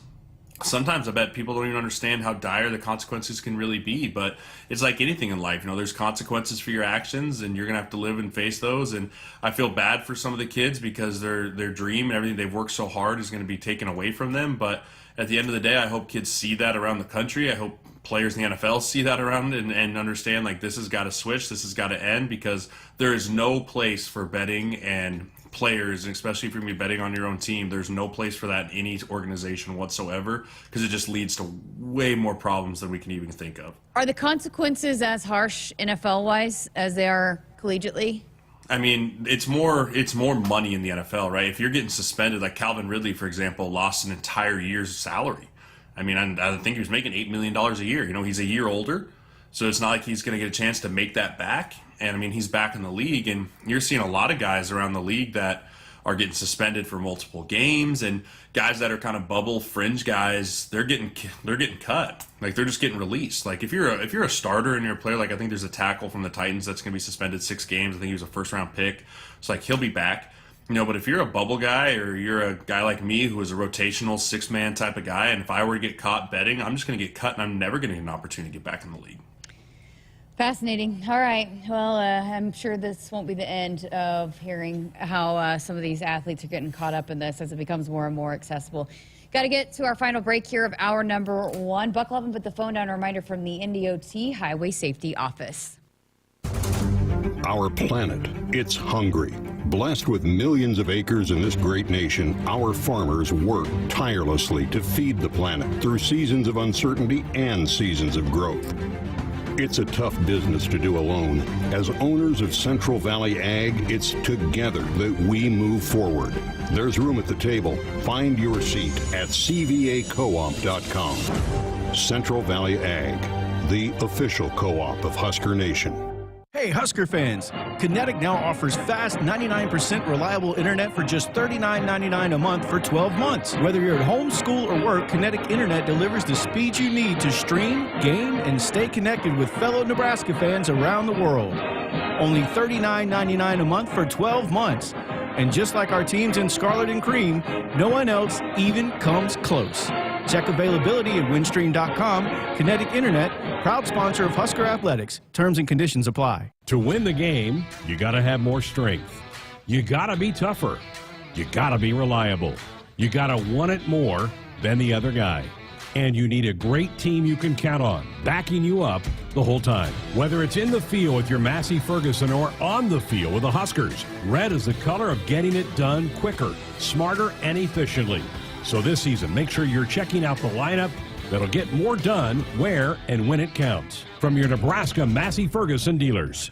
sometimes I bet people don't even understand how dire the consequences can really be, but it's like anything in life. You know, there's consequences for your actions, and you're going to have to live and face those. And I feel bad for some of the kids because their dream and everything they've worked so hard is going to be taken away from them. But at the end of the day, I hope kids see that around the country. I hope players in the NFL see that around and understand, like, this has got to switch, this has got to end, because there is no place for betting and players, and especially if you're going to be betting on your own team, there's no place for that in any organization whatsoever, because it just leads to way more problems than we can even think of. Are the consequences as harsh NFL-wise as they are collegiately? I mean, it's more money in the NFL, right? If you're getting suspended, like Calvin Ridley, for example, lost an entire year's salary. I mean, I think he was making $8 million a year. You know, he's a year older, so it's not like he's going to get a chance to make that back. And, I mean, he's back in the league, and you're seeing a lot of guys around the league that are getting suspended for multiple games, and guys that are kind of bubble fringe guys, they're getting cut. Like, they're just getting released. Like, if you're a starter and you're a player, like, I think there's a tackle from the Titans that's going to be suspended 6 games. I think he was a first-round pick. It's like, he'll be back. You know, but if you're a bubble guy or you're a guy like me who is a rotational 6-man type of guy, and if I were to get caught betting, I'm just going to get cut, and I'm never going to get an opportunity to get back in the league. Fascinating. All right. Well, I'm sure this won't be the end of hearing how some of these athletes are getting caught up in this as it becomes more and more accessible. Got to get to our final break here of hour number 1. Buckle up and put the phone down. A reminder from the NDOT Highway Safety Office. Our planet, it's hungry. Blessed with millions of acres in this great nation, our farmers work tirelessly to feed the planet through seasons of uncertainty and seasons of growth. It's a tough business to do alone. As owners of Central Valley Ag, it's together that we move forward. There's room at the table. Find your seat at cvacoop.com. Central Valley Ag, the official co-op of Husker Nation. Hey, Husker fans! Kinetic now offers fast, 99% reliable internet for just $39.99 a month for 12 months. Whether you're at home, school, or work, Kinetic Internet delivers the speed you need to stream, game, and stay connected with fellow Nebraska fans around the world. Only $39.99 a month for 12 months. And just like our teams in Scarlet and Cream, no one else even comes close. Check availability at windstream.com. Kinetic Internet, proud sponsor of Husker Athletics. Terms and conditions apply. To win the game, you got to have more strength. You got to be tougher. You got to be reliable. You got to want it more than the other guy. And you need a great team you can count on, backing you up the whole time. Whether it's in the field with your Massey Ferguson or on the field with the Huskers, red is the color of getting it done quicker, smarter, and efficiently. So this season, make sure you're checking out the lineup that'll get more done where and when it counts. From your Nebraska Massey Ferguson dealers.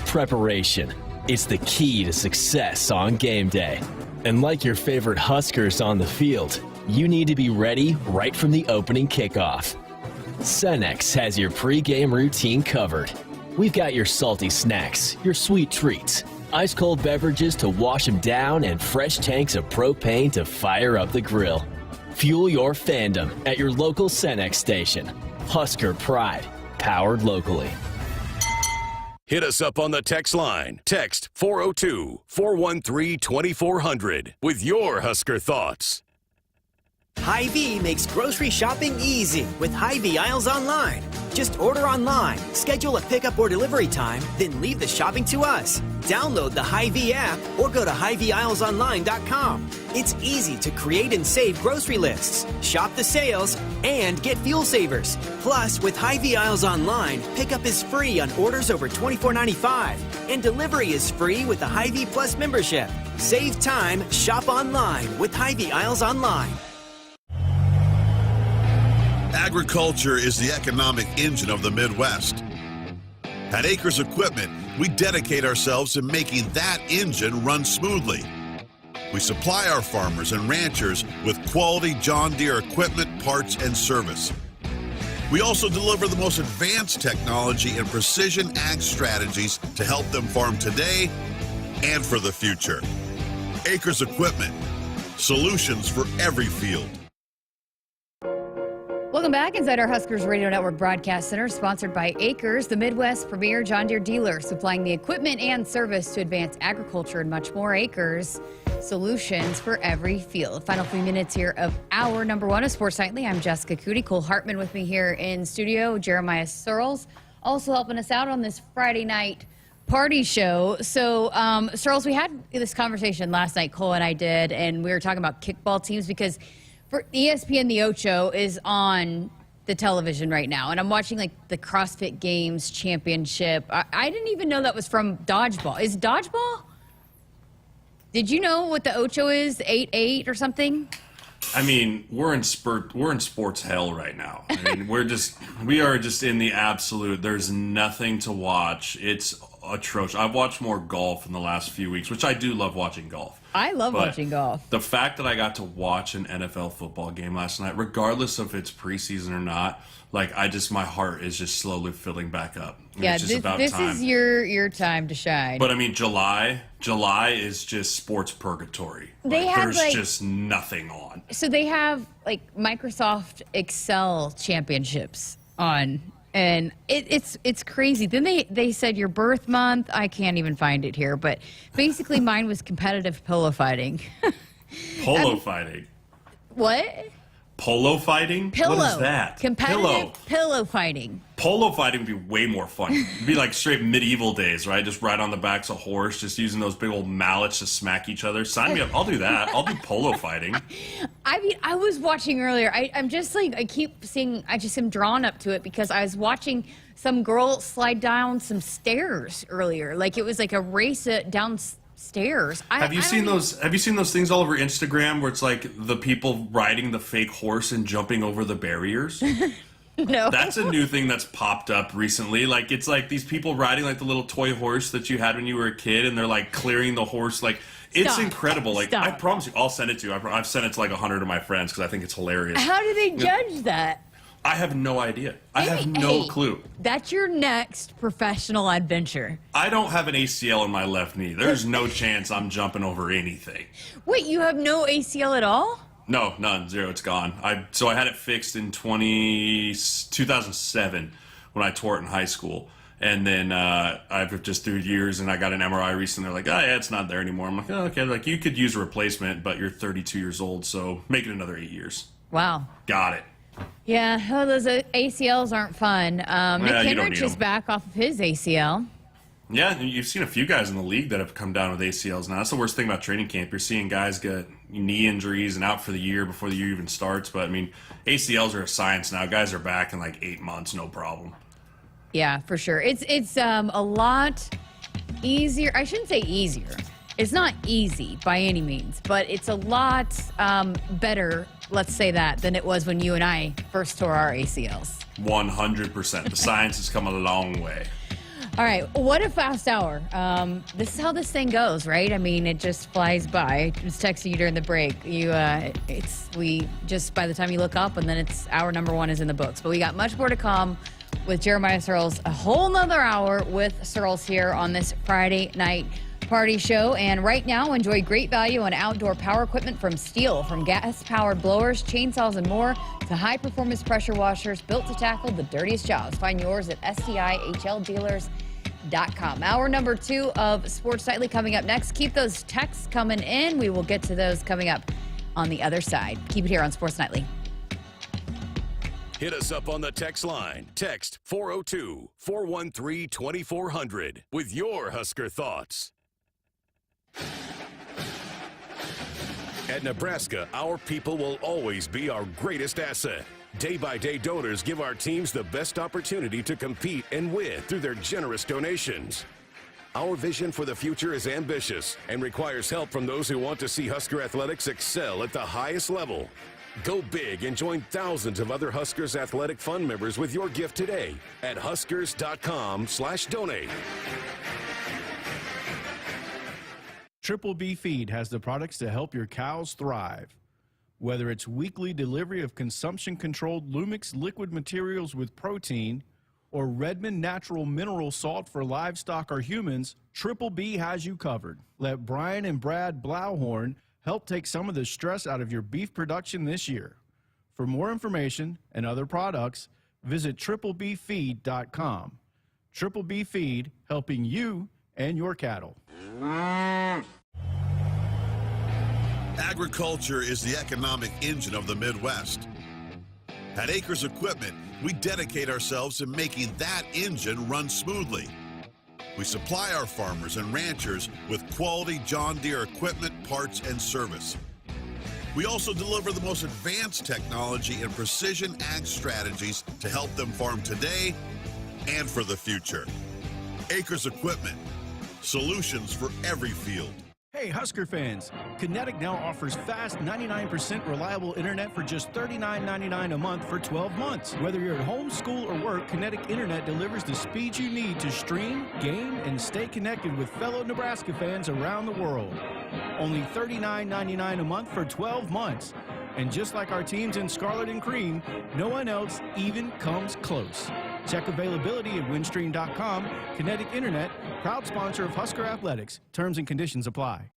Preparation. It's the key to success on game day. And like your favorite Huskers on the field, you need to be ready right from the opening kickoff. Cenex has your pre-game routine covered. We've got your salty snacks, your sweet treats, ice-cold beverages to wash them down, and fresh tanks of propane to fire up the grill. Fuel your fandom at your local Cenex station. Husker Pride, powered locally. Hit us up on the text line. Text 402-413-2400 with your Husker thoughts. Hy-Vee makes grocery shopping easy with Hy-Vee Aisles Online. Just order online, schedule a pickup or delivery time, then leave the shopping to us. Download the Hy-Vee app or go to HyVeeAislesOnline.com. It's easy to create and save grocery lists, shop the sales, and get fuel savers. Plus, with Hy-Vee Aisles Online, pickup is free on orders over $24.95, and delivery is free with the Hy-Vee Plus membership. Save time, shop online with Hy-Vee Aisles Online. Agriculture is the economic engine of the Midwest. At Acres Equipment, we dedicate ourselves to making that engine run smoothly. We supply our farmers and ranchers with quality John Deere equipment, parts, and service. We also deliver the most advanced technology and precision ag strategies to help them farm today and for the future. Acres Equipment, solutions for every field. Welcome back inside our Huskers Radio Network Broadcast Center, sponsored by Acres, the Midwest premier John Deere dealer, supplying the equipment and service to advance agriculture and much more. Acres, solutions for every field. Final few minutes here of hour number one of Sports Nightly. I'm Jessica Coody. Cole Hartman with me here in studio. Jeremiah Sirles also helping us out on this Friday night party show. So, Sirles, we had this conversation last night, Cole and I did, and we were talking about kickball teams because for ESPN, the Ocho is on the television right now, and I'm watching like the CrossFit Games Championship. I didn't even know that was from dodgeball. Is dodgeball? Did you know what the Ocho is? 8-8 or something? I mean, we're in sports hell right now. I mean, we are just in the absolute. There's nothing to watch. It's atrocious. I've watched more golf in the last few weeks, which I do love watching golf. I love watching golf. The fact that I got to watch an NFL football game last night, regardless if it's preseason or not, like my heart is just slowly filling back up. Yeah, it's just about this time. is your time to shine. But I mean, July is just sports purgatory. There's just nothing on. So they have like Microsoft Excel championships on. And it's crazy. Then they said your birth month. I can't even find it here, but basically mine was competitive pillow fighting. Polo fighting. What? Polo fighting? Pillow. What is that? Competitive pillow fighting. Polo fighting would be way more fun. It'd be like straight medieval days, right? Just ride on the backs of horse, just using those big old mallets to smack each other. Sign me up. I'll do that. I'll do polo fighting. I mean, I was watching earlier. I'm just like, I keep seeing, I just am drawn up to it because I was watching some girl slide down some stairs earlier. Like it was like a race down stairs. Have you seen those things all over Instagram where it's like the people riding the fake horse and jumping over the barriers? No. That's a new thing that's popped up recently. Like it's like these people riding like the little toy horse that you had when you were a kid, and they're like clearing the horse. Like it's incredible. Like I promise you, I'll send it to you. I've sent it to like 100 of my friends because I think it's hilarious. How do they judge that? I have no idea. I have no clue. That's your next professional adventure. I don't have an ACL in my left knee. There's no chance I'm jumping over anything. Wait, you have no ACL at all? No, none. Zero. It's gone. I had it fixed in 2007 when I tore it in high school. And then I've just through years, and I got an MRI recently. They're like, oh, yeah, it's not there anymore. I'm like, oh, okay. Like, you could use a replacement, but you're 32 years old, so make it another 8 years. Wow. Got it. Yeah, those ACLs aren't fun. Nick Henrich is back off of his ACL. Yeah, you've seen a few guys in the league that have come down with ACLs now. That's the worst thing about training camp. You're seeing guys get knee injuries and out for the year before the year even starts. But, I mean, ACLs are a science now. Guys are back in like 8 months, no problem. Yeah, for sure. It's a lot easier. I shouldn't say easier. It's not easy by any means, but it's a lot better, let's say that, than it was when you and I first tore our ACLs. 100%. The science has come a long way. All right, what a fast hour. This is how this thing goes, right? I mean, it just flies by. I was texting you during the break. We just, by the time you look up, and then it's hour number one is in the books. But we got much more to come with Jeremiah Sirles, a whole nother hour with Sirles here on this Friday night party show. And right now, enjoy great value on outdoor power equipment from Steel, from gas-powered blowers, chainsaws, and more to high-performance pressure washers built to tackle the dirtiest jobs. Find yours at STIHLdealers.com. Hour number two of Sports Nightly coming up next. Keep those texts coming in. We will get to those coming up on the other side. Keep it here on Sports Nightly. Hit us up on the text line. Text 402-413-2400 with your Husker thoughts. At Nebraska, our people will always be our greatest asset. Day-by-day donors give our teams the best opportunity to compete and win through their generous donations. Our vision for the future is ambitious and requires help from those who want to see Husker athletics excel at the highest level. Go big and join thousands of other Huskers Athletic Fund members with your gift today at huskers.com/donate. Triple B Feed has the products to help your cows thrive. Whether it's weekly delivery of consumption-controlled Lumix liquid materials with protein or Redmond natural mineral salt for livestock or humans, Triple B has you covered. Let Brian and Brad Blauhorn help take some of the stress out of your beef production this year. For more information and other products, visit triplebfeed.com. Triple B Feed, helping you and your cattle. Agriculture is the economic engine of the Midwest. At Acres Equipment, we dedicate ourselves to making that engine run smoothly. We supply our farmers and ranchers with quality John Deere equipment, parts, and service. We also deliver the most advanced technology and precision ag strategies to help them farm today and for the future. Acres Equipment, solutions for every field. Hey, Husker fans! Kinetic now offers fast 99% reliable internet for just $39.99 a month for 12 months. Whether you're at home, school, or work, Kinetic Internet delivers the speed you need to stream, game, and stay connected with fellow Nebraska fans around the world. Only $39.99 a month for 12 months. And just like our teams in Scarlet and Cream, no one else even comes close. Check availability at windstream.com. Kinetic Internet, proud sponsor of Husker Athletics. Terms and conditions apply.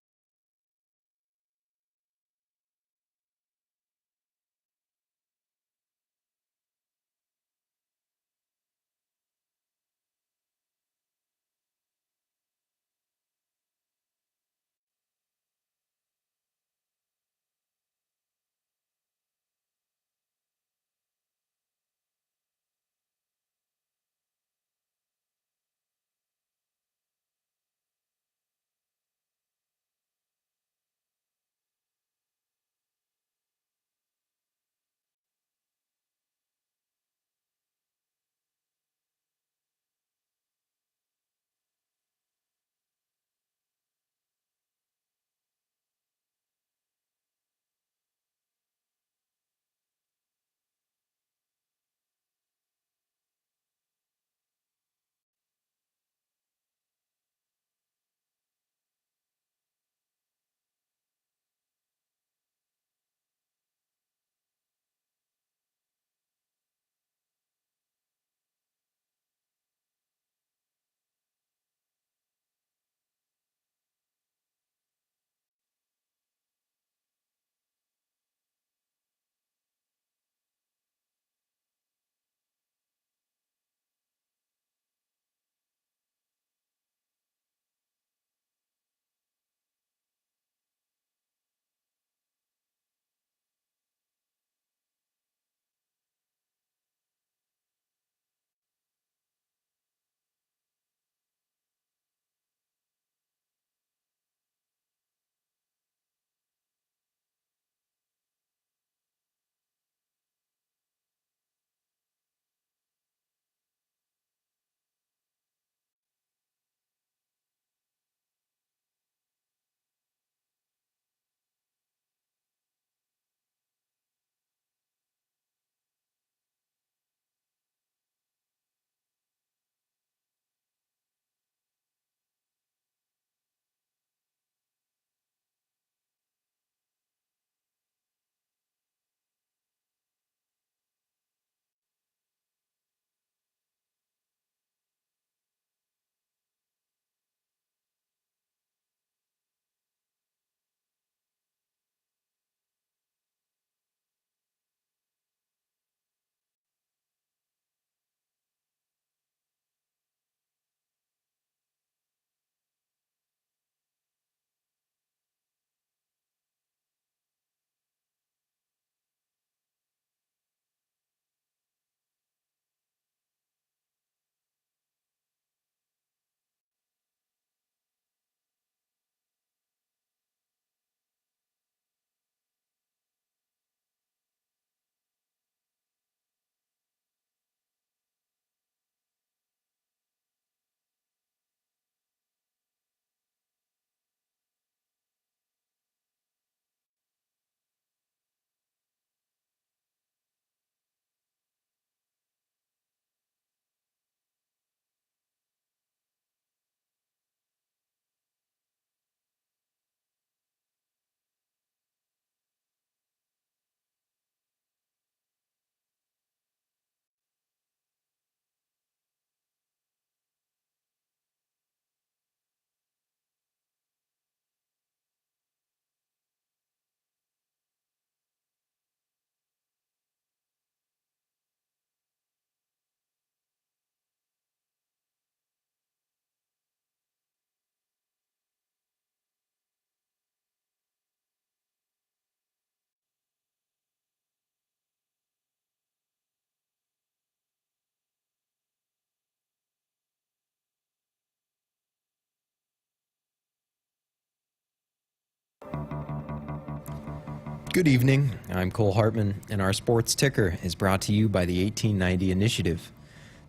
Good evening. I'm Cole Hartman, and our sports ticker is brought to you by the 1890 Initiative.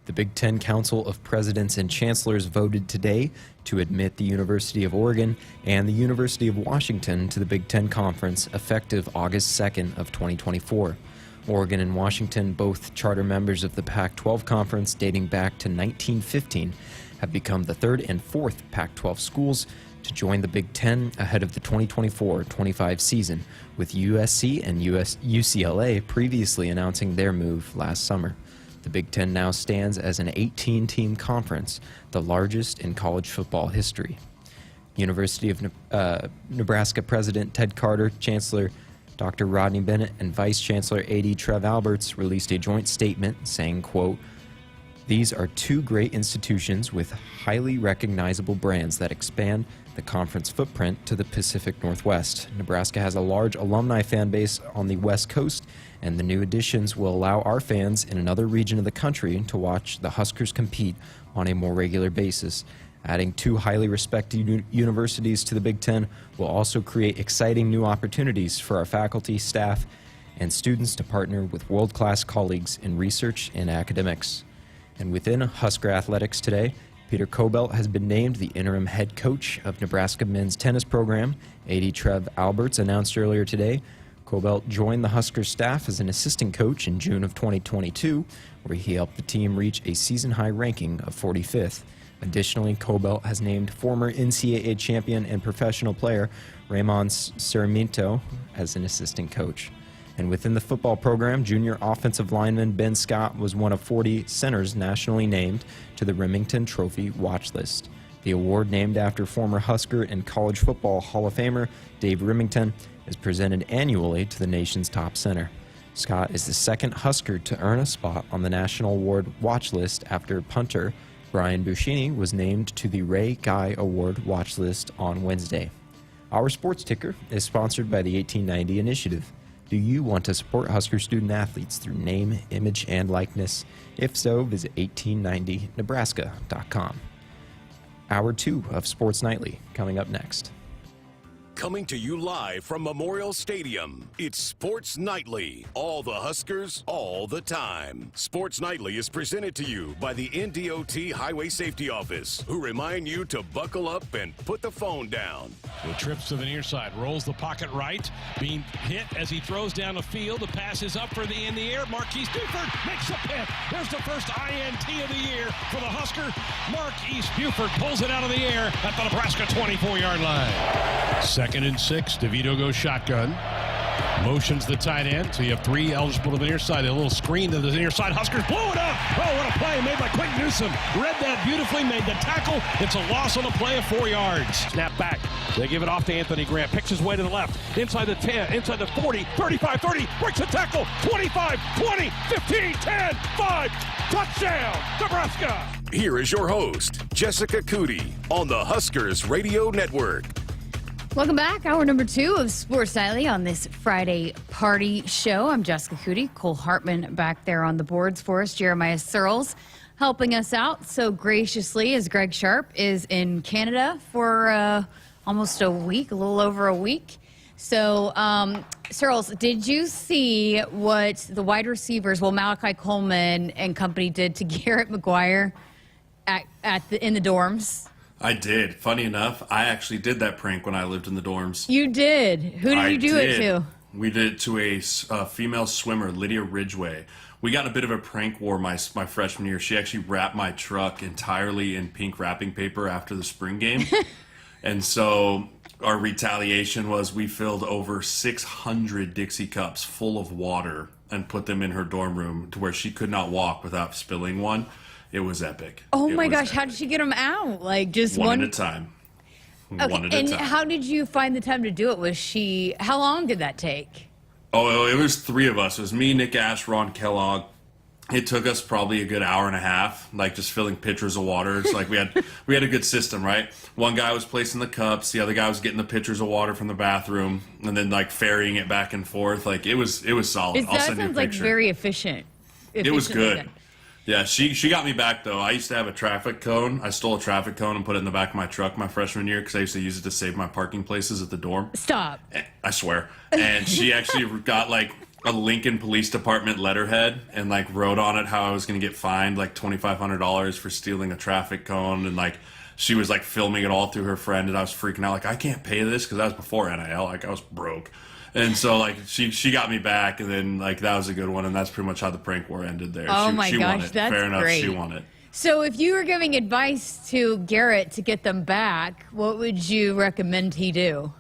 The Big Ten Council of Presidents and Chancellors voted today to admit the University of Oregon and the University of Washington to the Big Ten Conference effective August 2nd of 2024. Oregon and Washington, both charter members of the Pac-12 Conference dating back to 1915, have become the third and fourth Pac-12 schools to join the Big Ten ahead of the 2024-25 season, with USC and UCLA previously announcing their move last summer. The Big Ten now stands as an 18-team conference, the largest in college football history. University of Nebraska President Ted Carter, Chancellor Dr. Rodney Bennett, and Vice Chancellor A.D. Trev Alberts released a joint statement saying, quote, "These are two great institutions with highly recognizable brands that expand the conference footprint to the Pacific Northwest. Nebraska has a large alumni fan base on the West Coast, and the new additions will allow our fans in another region of the country to watch the Huskers compete on a more regular basis. Adding two highly respected universities to the Big Ten will also create exciting new opportunities for our faculty, staff, and students to partner with world-class colleagues in research and academics." And within Husker athletics today, Peter Kobelt has been named the interim head coach of Nebraska men's tennis program. A.D. Trev Alberts announced earlier today Kobelt joined the Husker staff as an assistant coach in June of 2022, where he helped the team reach a season-high ranking of 45th. Additionally, Kobelt has named former NCAA champion and professional player Raymond Sarmiento as an assistant coach. And within the football program, junior offensive lineman Ben Scott was one of 40 centers nationally named to the Remington Trophy watch list. The award, named after former Husker and college football Hall of Famer Dave Remington, is presented annually to the nation's top center. Scott is the second Husker to earn a spot on the national award watch list after punter Brian Buschini was named to the Ray Guy Award watch list on Wednesday. Our sports ticker is sponsored by the 1890 Initiative. Do you want to support Husker student athletes through name, image, and likeness? If so, visit 1890nebraska.com. Hour 2 of Sports Nightly coming up next. Coming to you live from Memorial Stadium, it's Sports Nightly. All the Huskers, all the time. Sports Nightly is presented to you by the NDOT Highway Safety Office, who remind you to buckle up and put the phone down. The trips to the near side, rolls the pocket right, being hit as he throws down the field. The pass is up in the air. Marquise Buford makes the pick. There's the first INT of the year for the Husker. Marquise Buford pulls it out of the air at the Nebraska 24-yard line. 2nd and 6, DeVito goes shotgun. Motions the tight end, so you have three eligible to the near side. A little screen to the near side. Huskers blow it up. Oh, what a play made by Quentin Newsom. Read that beautifully, made the tackle. It's a loss on the play of 4 yards. Snap back. They give it off to Anthony Grant. Picks his way to the left. Inside the 10, inside the 40, 35, 30. Breaks the tackle. 25, 20, 15, 10, 5. Touchdown, Nebraska. Here is your host, Jessica Coody, on the Huskers Radio Network. Welcome back. Hour number 2 of Sports Nightly on this Friday party show. I'm Jessica Coody. Cole Hartman back there on the boards for us. Jeremiah Sirles helping us out so graciously as Greg Sharpe is in Canada for almost a week, a little over a week. So, Searles, did you see what the wide receivers, Malachi Coleman and company did to Garrett McGuire in the dorms? I did. Funny enough, I actually did that prank when I lived in the dorms. You did? Who did you do it to? We did it to a female swimmer, Lydia Ridgway. We got in a bit of a prank war my freshman year. She actually wrapped my truck entirely in pink wrapping paper after the spring game. And so our retaliation was we filled over 600 Dixie cups full of water and put them in her dorm room to where she could not walk without spilling one. It was epic. Oh my gosh, how did she get them out? Like just one at a time. Okay, one at a and time. how did you find the time to do it? How long did that take? Oh, it was 3 of us. It was me, Nick Ash, Ron Kellogg. It took us probably a good hour and a half, like just filling pitchers of water. It's like we had a good system, right? One guy was placing the cups, the other guy was getting the pitchers of water from the bathroom, and then like ferrying it back and forth. Like it was solid. That sounds like very efficient. It was good. Yeah, she got me back, though. I used to have a traffic cone. I stole a traffic cone and put it in the back of my truck my freshman year because I used to use it to save my parking places at the dorm. Stop. I swear. And she actually got, like, a Lincoln Police Department letterhead and, like, wrote on it how I was going to get fined, like, $2,500 for stealing a traffic cone. And, like, she was, like, filming it all through her friend, and I was freaking out. Like, I can't pay this because that was before NIL. Like, I was broke. And so, like, she got me back, and then, like, that was a good one, and that's pretty much how the prank war ended there. Oh, she my won gosh, it. that's Fair enough, great. she won it. So if you were giving advice to Garrett to get them back, what would you recommend he do?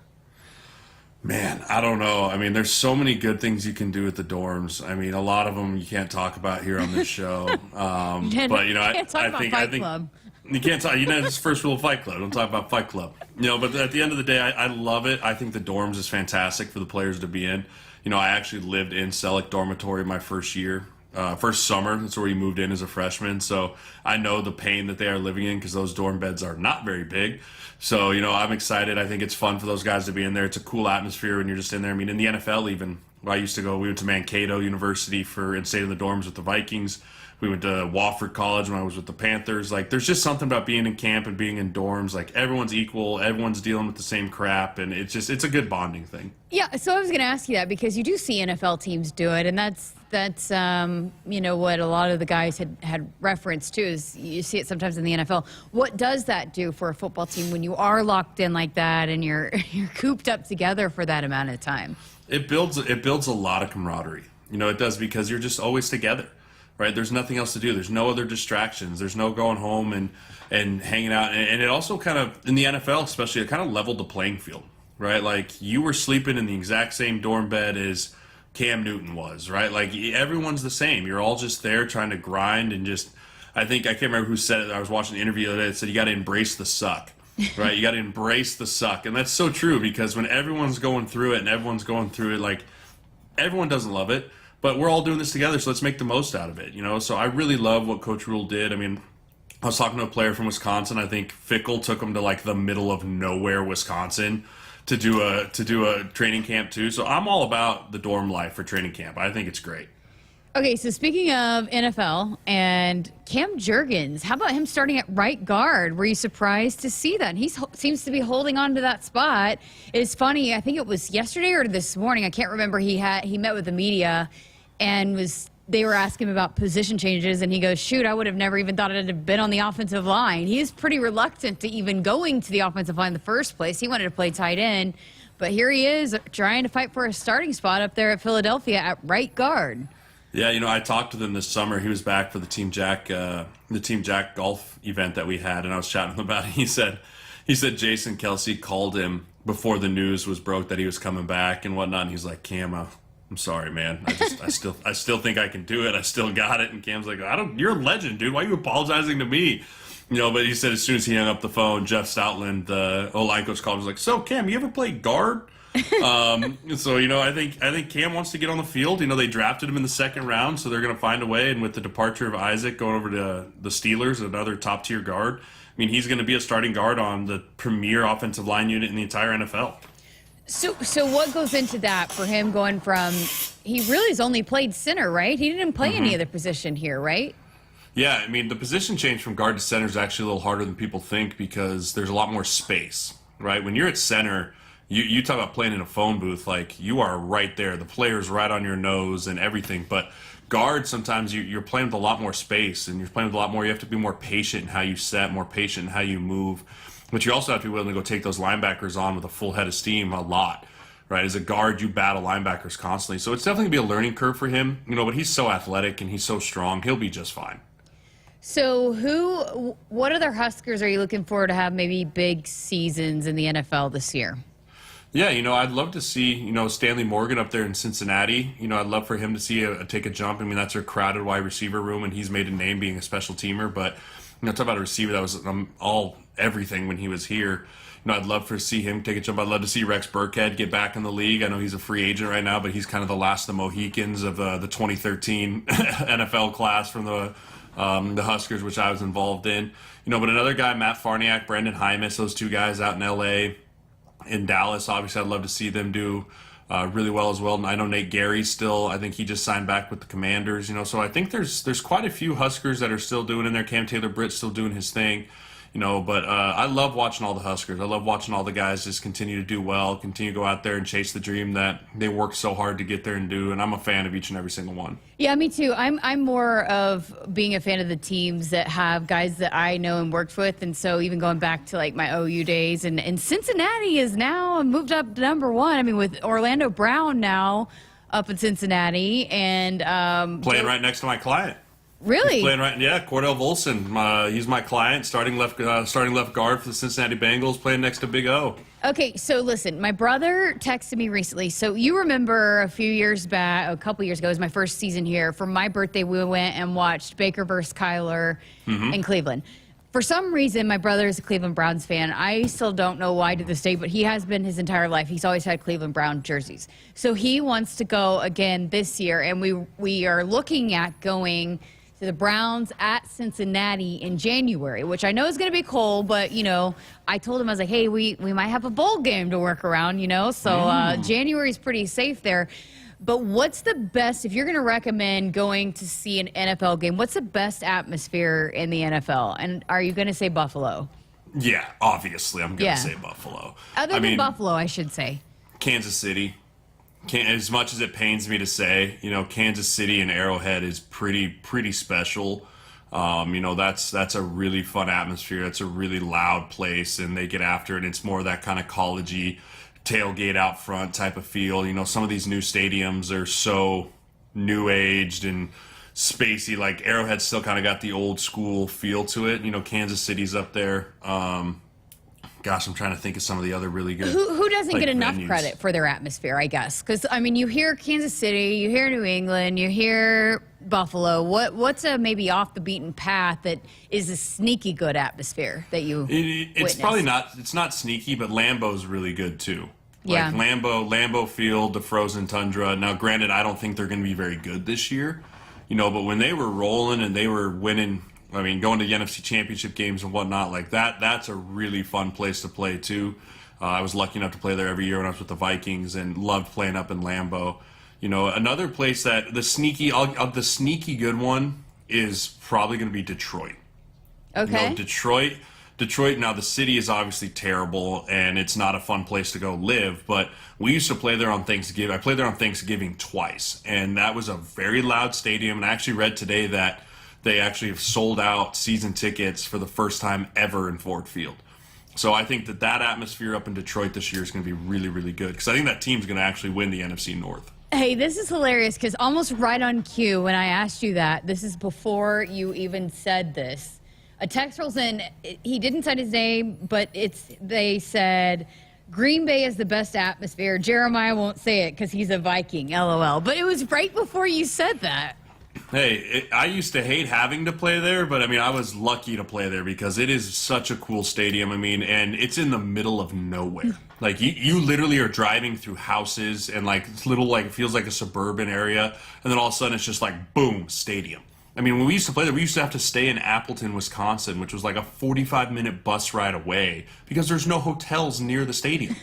Man, I don't know. I mean, there's so many good things you can do at the dorms. I mean, a lot of them you can't talk about here on this show. But, you know, can't talk about Fight Club. You can't talk, you know, it's the first rule of Fight Club. Don't talk about Fight Club. You know, but at the end of the day, I love it. I think the dorms is fantastic for the players to be in. You know, I actually lived in Selleck Dormitory my first year, first summer. That's where we moved in as a freshman. So I know the pain that they are living in because those dorm beds are not very big. So, you know, I'm excited. I think it's fun for those guys to be in there. It's a cool atmosphere when you're just in there. I mean, in the NFL even, I used to go, we went to Mankato University and stayed in the dorms with the Vikings. We went to Wofford College when I was with the Panthers. Like, there's just something about being in camp and being in dorms. Like, everyone's equal. Everyone's dealing with the same crap. And it's a good bonding thing. Yeah, so I was going to ask you that because you do see NFL teams do it, and that's you know, what a lot of the guys had referenced too, is you see it sometimes in the NFL. What does that do for a football team when you are locked in like that and you're cooped up together for that amount of time? It builds a lot of camaraderie. You know, it does, because you're just always together. Right, there's nothing else to do. There's no other distractions. There's no going home and hanging out. And it also kind of, in the NFL especially, it kind of leveled the playing field, right? Like, you were sleeping in the exact same dorm bed as Cam Newton was, right? Like, everyone's the same. You're all just there trying to grind and just, I can't remember who said it. I was watching the interview the other day. It said, you got to embrace the suck, right? You got to embrace the suck. And that's so true, because when everyone's going through it, like, everyone doesn't love it. But we're all doing this together, so let's make the most out of it, you know? So I really love what Coach Rule did. I mean, I was talking to a player from Wisconsin. I think Fickle took him to, like, the middle of nowhere, Wisconsin, to do a training camp too. So I'm all about the dorm life for training camp. I think it's great. Okay, so speaking of NFL and Cam Jurgens, how about him starting at right guard? Were you surprised to see that? He seems to be holding on to that spot. It's funny, I think it was yesterday or this morning, I can't remember, he met with the media and they were asking him about position changes, and he goes, shoot, I would have never even thought it'd have been on the offensive line. He is pretty reluctant to even going to the offensive line in the first place. He wanted to play tight end, but here he is trying to fight for a starting spot up there at Philadelphia at right guard. Yeah, you know, I talked to them this summer. He was back for the Team Jack golf event that we had, and I was chatting with him about it. He said Jason Kelsey called him before the news was broke that he was coming back and whatnot, and he's like, Cam, I'm sorry, man. I still think I can do it. I still got it. And Cam's like, you're a legend, dude. Why are you apologizing to me? You know, but he said as soon as he hung up the phone, Jeff Stoutland, the O-line coach, called. Was like, so Cam, you ever played guard? So, you know, I think Cam wants to get on the field. You know, they drafted him in the second round, so they're going to find a way. And with the departure of Isaac going over to the Steelers, another top tier guard, I mean, he's going to be a starting guard on the premier offensive line unit in the entire NFL. So what goes into that for him going from, he really has only played center, right? He didn't play any other position here, right? Yeah, I mean, the position change from guard to center is actually a little harder than people think because there's a lot more space, right? When you're at center, you talk about playing in a phone booth, like, you are right there. The player's right on your nose and everything. But guard, sometimes you're playing with a lot more space, and you're playing with a lot more. You have to be more patient in how you set, more patient in how you move. But you also have to be willing to go take those linebackers on with a full head of steam a lot, right? As a guard, you battle linebackers constantly. So it's definitely going to be a learning curve for him, you know, but he's so athletic and he's so strong. He'll be just fine. So what other Huskers are you looking for to have maybe big seasons in the NFL this year? Yeah, you know, I'd love to see, you know, Stanley Morgan up there in Cincinnati. You know, I'd love for him to see take a jump. I mean, that's a crowded wide receiver room, and he's made a name being a special teamer. But, you know, talk about a receiver that was everything when he was here. You know, I'd love to see him take a jump. I'd love to see Rex Burkhead get back in the league. I know he's a free agent right now, but he's kind of the last of the Mohicans of the 2013 NFL class from the Huskers, which I was involved in. You know, but another guy, Matt Farniak, Brendan Hymas, those two guys out in L.A., in Dallas, obviously, I'd love to see them do really well as well. And I know Nate Gary's still, I think he just signed back with the Commanders, so I think there's quite a few Huskers that are still doing in there. Cam Taylor-Britt's still doing his thing, but I love watching all the Huskers. I love watching all the guys just continue to do well, continue to go out there and chase the dream that they worked so hard to get there and do, and I'm a fan of each and every single one. Yeah, me too. I'm more of being a fan of the teams that have guys that I know and worked with, and so even going back to like my OU days, and Cincinnati is now moved up to number 1. I mean, with Orlando Brown now up in Cincinnati, and playing right next to my client. Really? He's playing right, yeah. Cordell Volson, he's my client, starting left guard for the Cincinnati Bengals, playing next to Big O. Okay, so listen, my brother texted me recently. So you remember a couple years ago, it was my first season here. For my birthday, we went and watched Baker versus Kyler in Cleveland. For some reason, my brother is a Cleveland Browns fan. I still don't know why to this day, but he has been his entire life. He's always had Cleveland Brown jerseys. So he wants to go again this year, and we are looking at going to the Browns at Cincinnati in January, which I know is going to be cold, but, I told him, I was like, hey, we might have a bowl game to work around, so January is pretty safe there. But what's the best, if you're going to recommend going to see an NFL game, what's the best atmosphere in the NFL? And are you going to say Buffalo? Yeah, obviously I'm going to say Buffalo. Other than Buffalo, I should say. Kansas City. As much as it pains me to say, Kansas City and Arrowhead is pretty special. That's a really fun atmosphere. It's a really loud place, and they get after it. It's more of that kind of college-y tailgate out front type of feel. Some of these new stadiums are so new-aged and spacey. Like Arrowhead's still kind of got the old school feel to it. Kansas City's up there. Gosh, I'm trying to think of some of the other really good. Who doesn't get enough venues. credit for their atmosphere, I guess? Because, you hear Kansas City, you hear New England, you hear Buffalo. What's a maybe off the beaten path that is a sneaky good atmosphere that you It's probably not, it's not sneaky, but Lambeau's really good too. Like Lambeau Field, the frozen tundra. Now, granted, I don't think they're going to be very good this year, but when they were rolling and they were winning, going to the NFC Championship games and whatnot, like that's a really fun place to play too. I was lucky enough to play there every year when I was with the Vikings and loved playing up in Lambeau. Another place that the sneaky good one is probably going to be Detroit. Okay. Detroit, now the city is obviously terrible and it's not a fun place to go live, but we used to play there on Thanksgiving. I played there on Thanksgiving twice, and that was a very loud stadium. And I actually read today that they actually have sold out season tickets for the first time ever in Ford Field. So I think that atmosphere up in Detroit this year is going to be really, really good, because I think that team's going to actually win the NFC North. Hey, this is hilarious, because almost right on cue when I asked you that, this is before you even said this. A text rolls in. He didn't cite his name, but they said Green Bay is the best atmosphere. Jeremiah won't say it because he's a Viking, LOL. But it was right before you said that. Hey, I used to hate having to play there, but I was lucky to play there because it is such a cool stadium. And it's in the middle of nowhere. Like you literally are driving through houses and it feels like a suburban area, and then all of a sudden it's just like boom, stadium. When we used to play there, we used to have to stay in Appleton, Wisconsin, which was like a 45-minute bus ride away because there's no hotels near the stadium.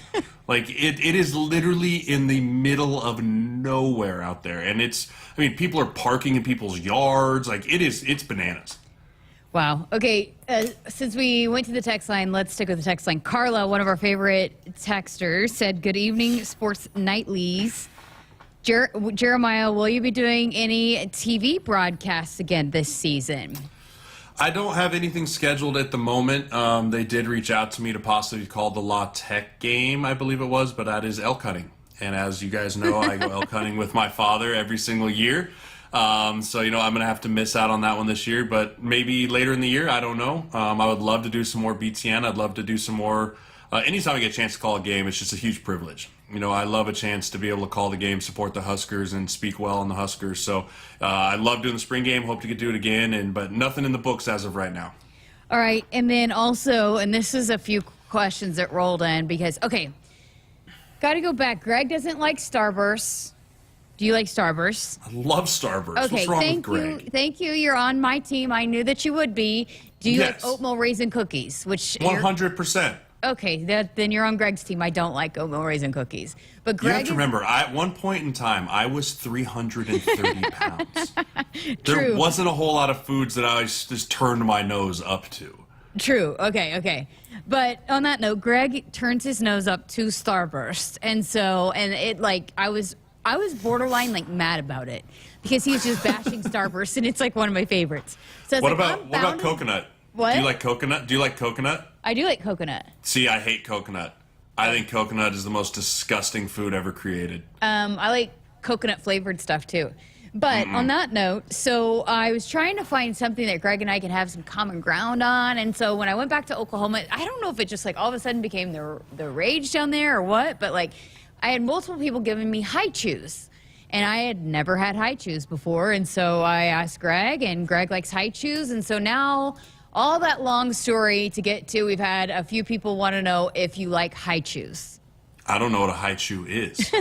It is literally in the middle of nowhere out there. And people are parking in people's yards. It's bananas. Wow. Okay, since we went to the text line, let's stick with the text line. Carla, one of our favorite texters, said, "Good evening, Sports Nightlies. Jeremiah, will you be doing any TV broadcasts again this season?" I don't have anything scheduled at the moment. They did reach out to me to possibly call the La Tech game, I believe it was, but that is elk hunting. And as you guys know, I go elk hunting with my father every single year. So, I'm going to have to miss out on that one this year, but maybe later in the year, I don't know. I would love to do some more BTN. I'd love to do some more. Anytime I get a chance to call a game, it's just a huge privilege. I love a chance to be able to call the game, support the Huskers, and speak well on the Huskers. So I love doing the spring game. Hope to get to do it again, but nothing in the books as of right now. All right, and then also, and this is a few questions that rolled in because, okay, got to go back. Greg doesn't like Starburst. Do you like Starburst? I love Starburst. Okay, What's wrong with Greg? Thank you. You're on my team. I knew that you would be. Do you like oatmeal raisin cookies? Which 100%. Okay, then you're on Greg's team. I don't like oatmeal raisin cookies. But Greg you have to remember, at one point in time, I was 330 pounds. There wasn't a whole lot of foods that I just turned my nose up to. True. Okay. But on that note, Greg turns his nose up to Starburst. And it like, I was borderline like mad about it because he's just bashing Starburst, and it's like one of my favorites. So what about coconut? What? Do you like coconut? Do you like coconut? I do like coconut. See, I hate coconut. I think coconut is the most disgusting food ever created. I like coconut flavored stuff too. But on that note, so I was trying to find something that Greg and I can have some common ground on. And so when I went back to Oklahoma, I don't know if it just like all of a sudden became the rage down there or what, but like I had multiple people giving me high chews. And I had never had high chews before. And so I asked Greg, and Greg likes high chews. And so now, all that long story to get to, we've had a few people want to know if you like high chews. I don't know what a high chew is.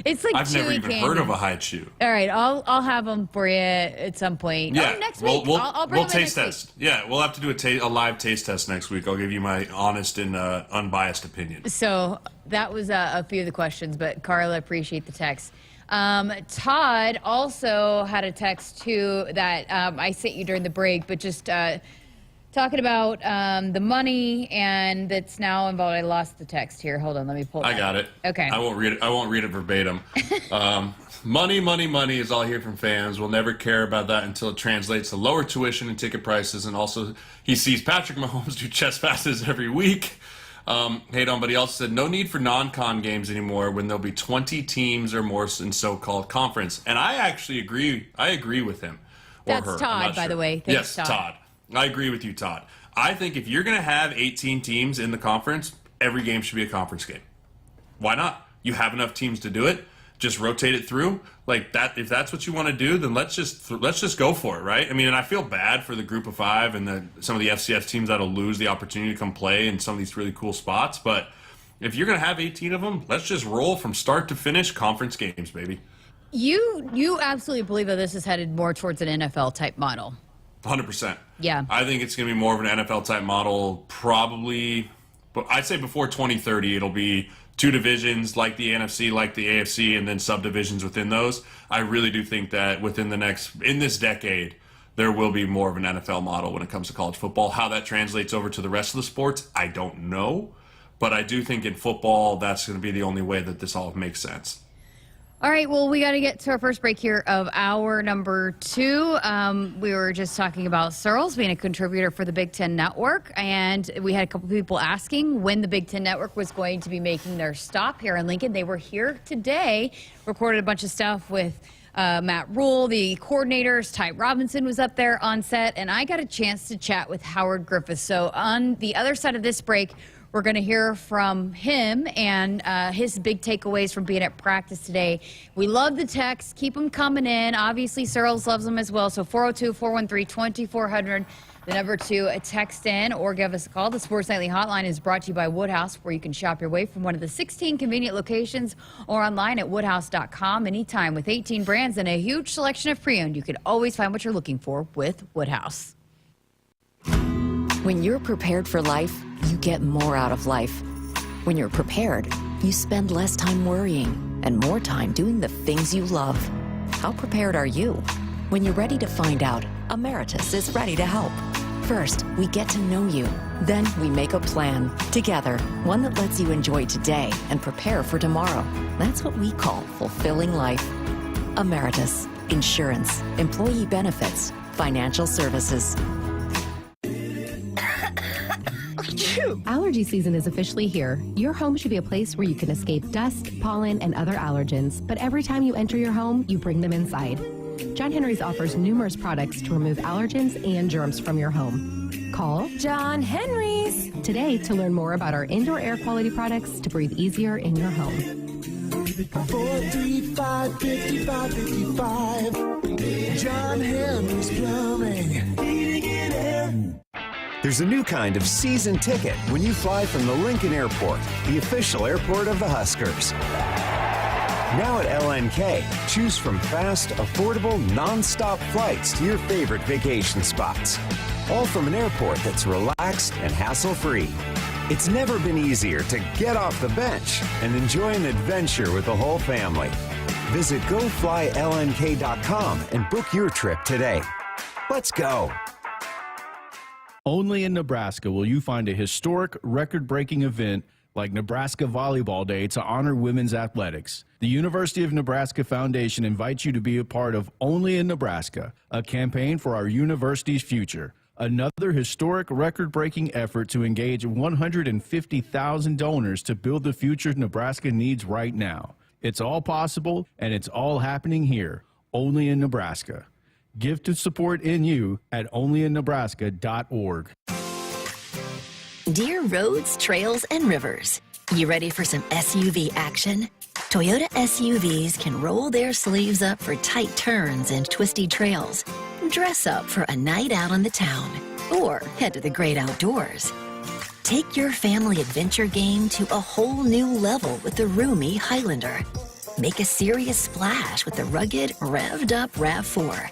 It's like I've never chewy even candy. heard of a high chew. All right, I'll have them for you at some point. Yeah, next week. I'll bring we'll them in taste next test. Yeah, we'll have to do a live taste test next week. I'll give you my honest and unbiased opinion. week. So that was a few of the questions, but Carla, appreciate the text. Todd also had a text too that I sent you during the break, but just talking about the money and that's now involved. I lost the text here. Hold on, let me pull it. I got it. Okay. I won't read it verbatim. Money is all I hear from fans. We'll never care about that until it translates to lower tuition and ticket prices. And also, he sees Patrick Mahomes do chest passes every week. But he also said, no need for non-con games anymore when there'll be 20 teams or more in so-called conference. And I actually agree. I agree with him. Or That's her. Todd, by the way. Thanks, Yes, Todd. I agree with you, Todd. I think if you're going to have 18 teams in the conference, every game should be a conference game. Why not? You have enough teams to do it. Just rotate it through like that. If that's what you want to do, then let's just go for it, right? I mean, and I feel bad for the group of five and some of the FCS teams that'll lose the opportunity to come play in some of these really cool spots. But if you're going to have 18 of them, let's just roll from start to finish conference games, baby. You absolutely believe that this is headed more towards an NFL type model. 100%. Yeah. I think it's going to be more of an NFL type model probably, but I'd say before 2030 it'll be two divisions like the NFC, like the AFC, and then subdivisions within those. I really do think that in this decade, there will be more of an NFL model when it comes to college football. How that translates over to the rest of the sports, I don't know. But I do think in football, that's going to be the only way that this all makes sense. All right, well, we got to get to our first break here of hour number 2. We were just talking about Searles being a contributor for the Big Ten Network, and we had a couple people asking when the Big Ten Network was going to be making their stop here in Lincoln. They were here today, recorded a bunch of stuff with Matt Rule, the coordinators. Ty Robinson was up there on set, and I got a chance to chat with Howard Griffith. So on the other side of this break, we're going to hear from him and his big takeaways from being at practice today. We love the texts. Keep them coming in. Obviously, Searles loves them as well. So 402-413-2400, the number to text in or give us a call. The Sports Nightly Hotline is brought to you by Woodhouse, where you can shop your way from one of the 16 convenient locations or online at woodhouse.com anytime. With 18 brands and a huge selection of pre-owned, you can always find what you're looking for with Woodhouse. When you're prepared for life, you get more out of life. When you're prepared, you spend less time worrying and more time doing the things you love. How prepared are you? When you're ready to find out, Emeritus is ready to help. First, we get to know you. Then we make a plan together, one that lets you enjoy today and prepare for tomorrow. That's what we call fulfilling life. Emeritus, insurance, employee benefits, financial services. Allergy season is officially here. Your home should be a place where you can escape dust, pollen, and other allergens, but every time you enter your home, you bring them inside. John Henry's offers numerous products to remove allergens and germs from your home. Call John Henry's today to learn more about our indoor air quality products to breathe easier in your home. 435-5555. John Henry's Plumbing. Heating and air. There's a new kind of season ticket when you fly from the Lincoln Airport, the official airport of the Huskers. Now at LNK, choose from fast, affordable, non-stop flights to your favorite vacation spots. All from an airport that's relaxed and hassle-free. It's never been easier to get off the bench and enjoy an adventure with the whole family. Visit GoFlyLNK.com and book your trip today. Let's go. Only in Nebraska will you find a historic, record-breaking event like Nebraska Volleyball Day to honor women's athletics. The University of Nebraska Foundation invites you to be a part of Only in Nebraska, a campaign for our university's future. Another historic, record-breaking effort to engage 150,000 donors to build the future Nebraska needs right now. It's all possible, and it's all happening here, only in Nebraska. Give to support NU at onlyinnebraska.org. Dear roads, trails, and rivers, you ready for some SUV action? Toyota SUVs can roll their sleeves up for tight turns and twisty trails. Dress up for a night out on the town, or head to the great outdoors. Take your family adventure game to a whole new level with the roomy Highlander. Make a serious splash with the rugged, revved-up RAV4.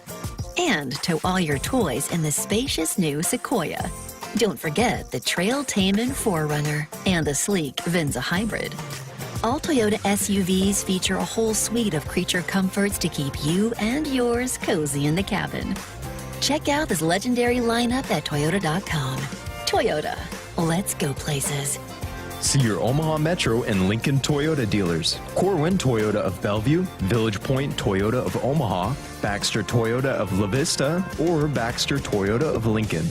And tow all your toys in the spacious new Sequoia. Don't forget the trail-taming 4Runner and the sleek Venza Hybrid. All Toyota SUVs feature a whole suite of creature comforts to keep you and yours cozy in the cabin. Check out this legendary lineup at Toyota.com. Toyota, let's go places. See your Omaha Metro and Lincoln Toyota dealers. Corwin Toyota of Bellevue, Village Point Toyota of Omaha, Baxter Toyota of La Vista, or Baxter Toyota of Lincoln.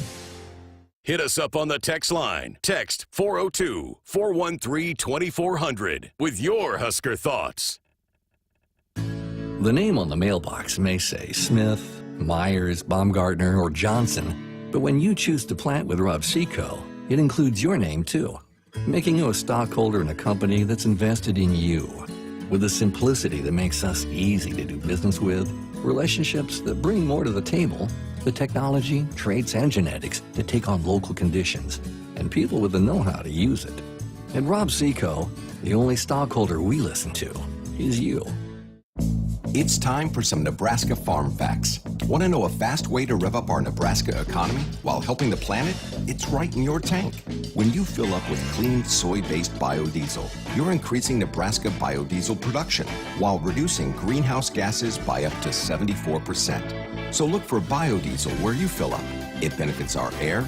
Hit us up on the text line. Text 402-413-2400 with your Husker thoughts. The name on the mailbox may say Smith, Myers, Baumgartner, or Johnson, but when you choose to plant with Rob Seco, it includes your name too, making you a stockholder in a company that's invested in you. With the simplicity that makes us easy to do business with, relationships that bring more to the table, the technology, traits, and genetics that take on local conditions, and people with the know-how to use it. At Rob Seco, the only stockholder we listen to is you. It's time for some Nebraska farm facts. Want to know a fast way to rev up our Nebraska economy while helping the planet? It's right in your tank. When you fill up with clean soy-based biodiesel, you're increasing Nebraska biodiesel production while reducing greenhouse gases by up to 74%. So look for biodiesel where you fill up. It benefits our air,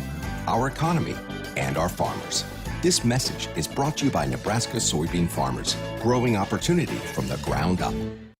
our economy, and our farmers. This message is brought to you by Nebraska soybean farmers, growing opportunity from the ground up.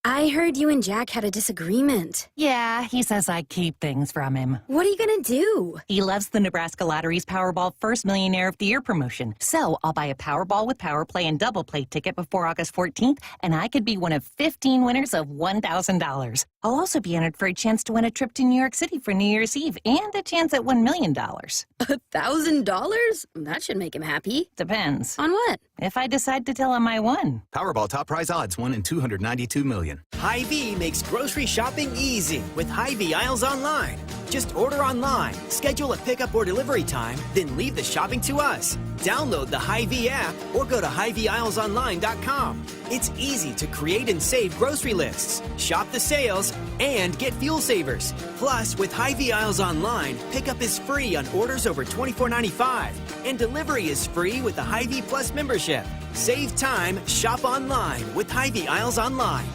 I heard you and Jack had a disagreement. Yeah, he says I keep things from him. What are you gonna do? He loves the Nebraska Lottery's Powerball First Millionaire of the Year promotion. So I'll buy a Powerball with Power Play and Double Play ticket before August 14th, and I could be one of 15 winners of $1,000. I'll also be entered for a chance to win a trip to New York City for New Year's Eve and a chance at $1 million. $1,000? That should make him happy. Depends. On what? If I decide to tell him I won. Powerball top prize odds, 1 in 292 million. Hy-Vee makes grocery shopping easy with Hy-Vee Aisles Online. Just order online, schedule a pickup or delivery time, then leave the shopping to us. Download the Hy-Vee app or go to HyVeeAislesOnline.com. It's easy to create and save grocery lists, shop the sales, and get fuel savers. Plus, with Hy-Vee Aisles Online, pickup is free on orders over $24.95, and delivery is free with the Hy-Vee Plus membership. Save time, shop online with Hy-Vee Aisles Online.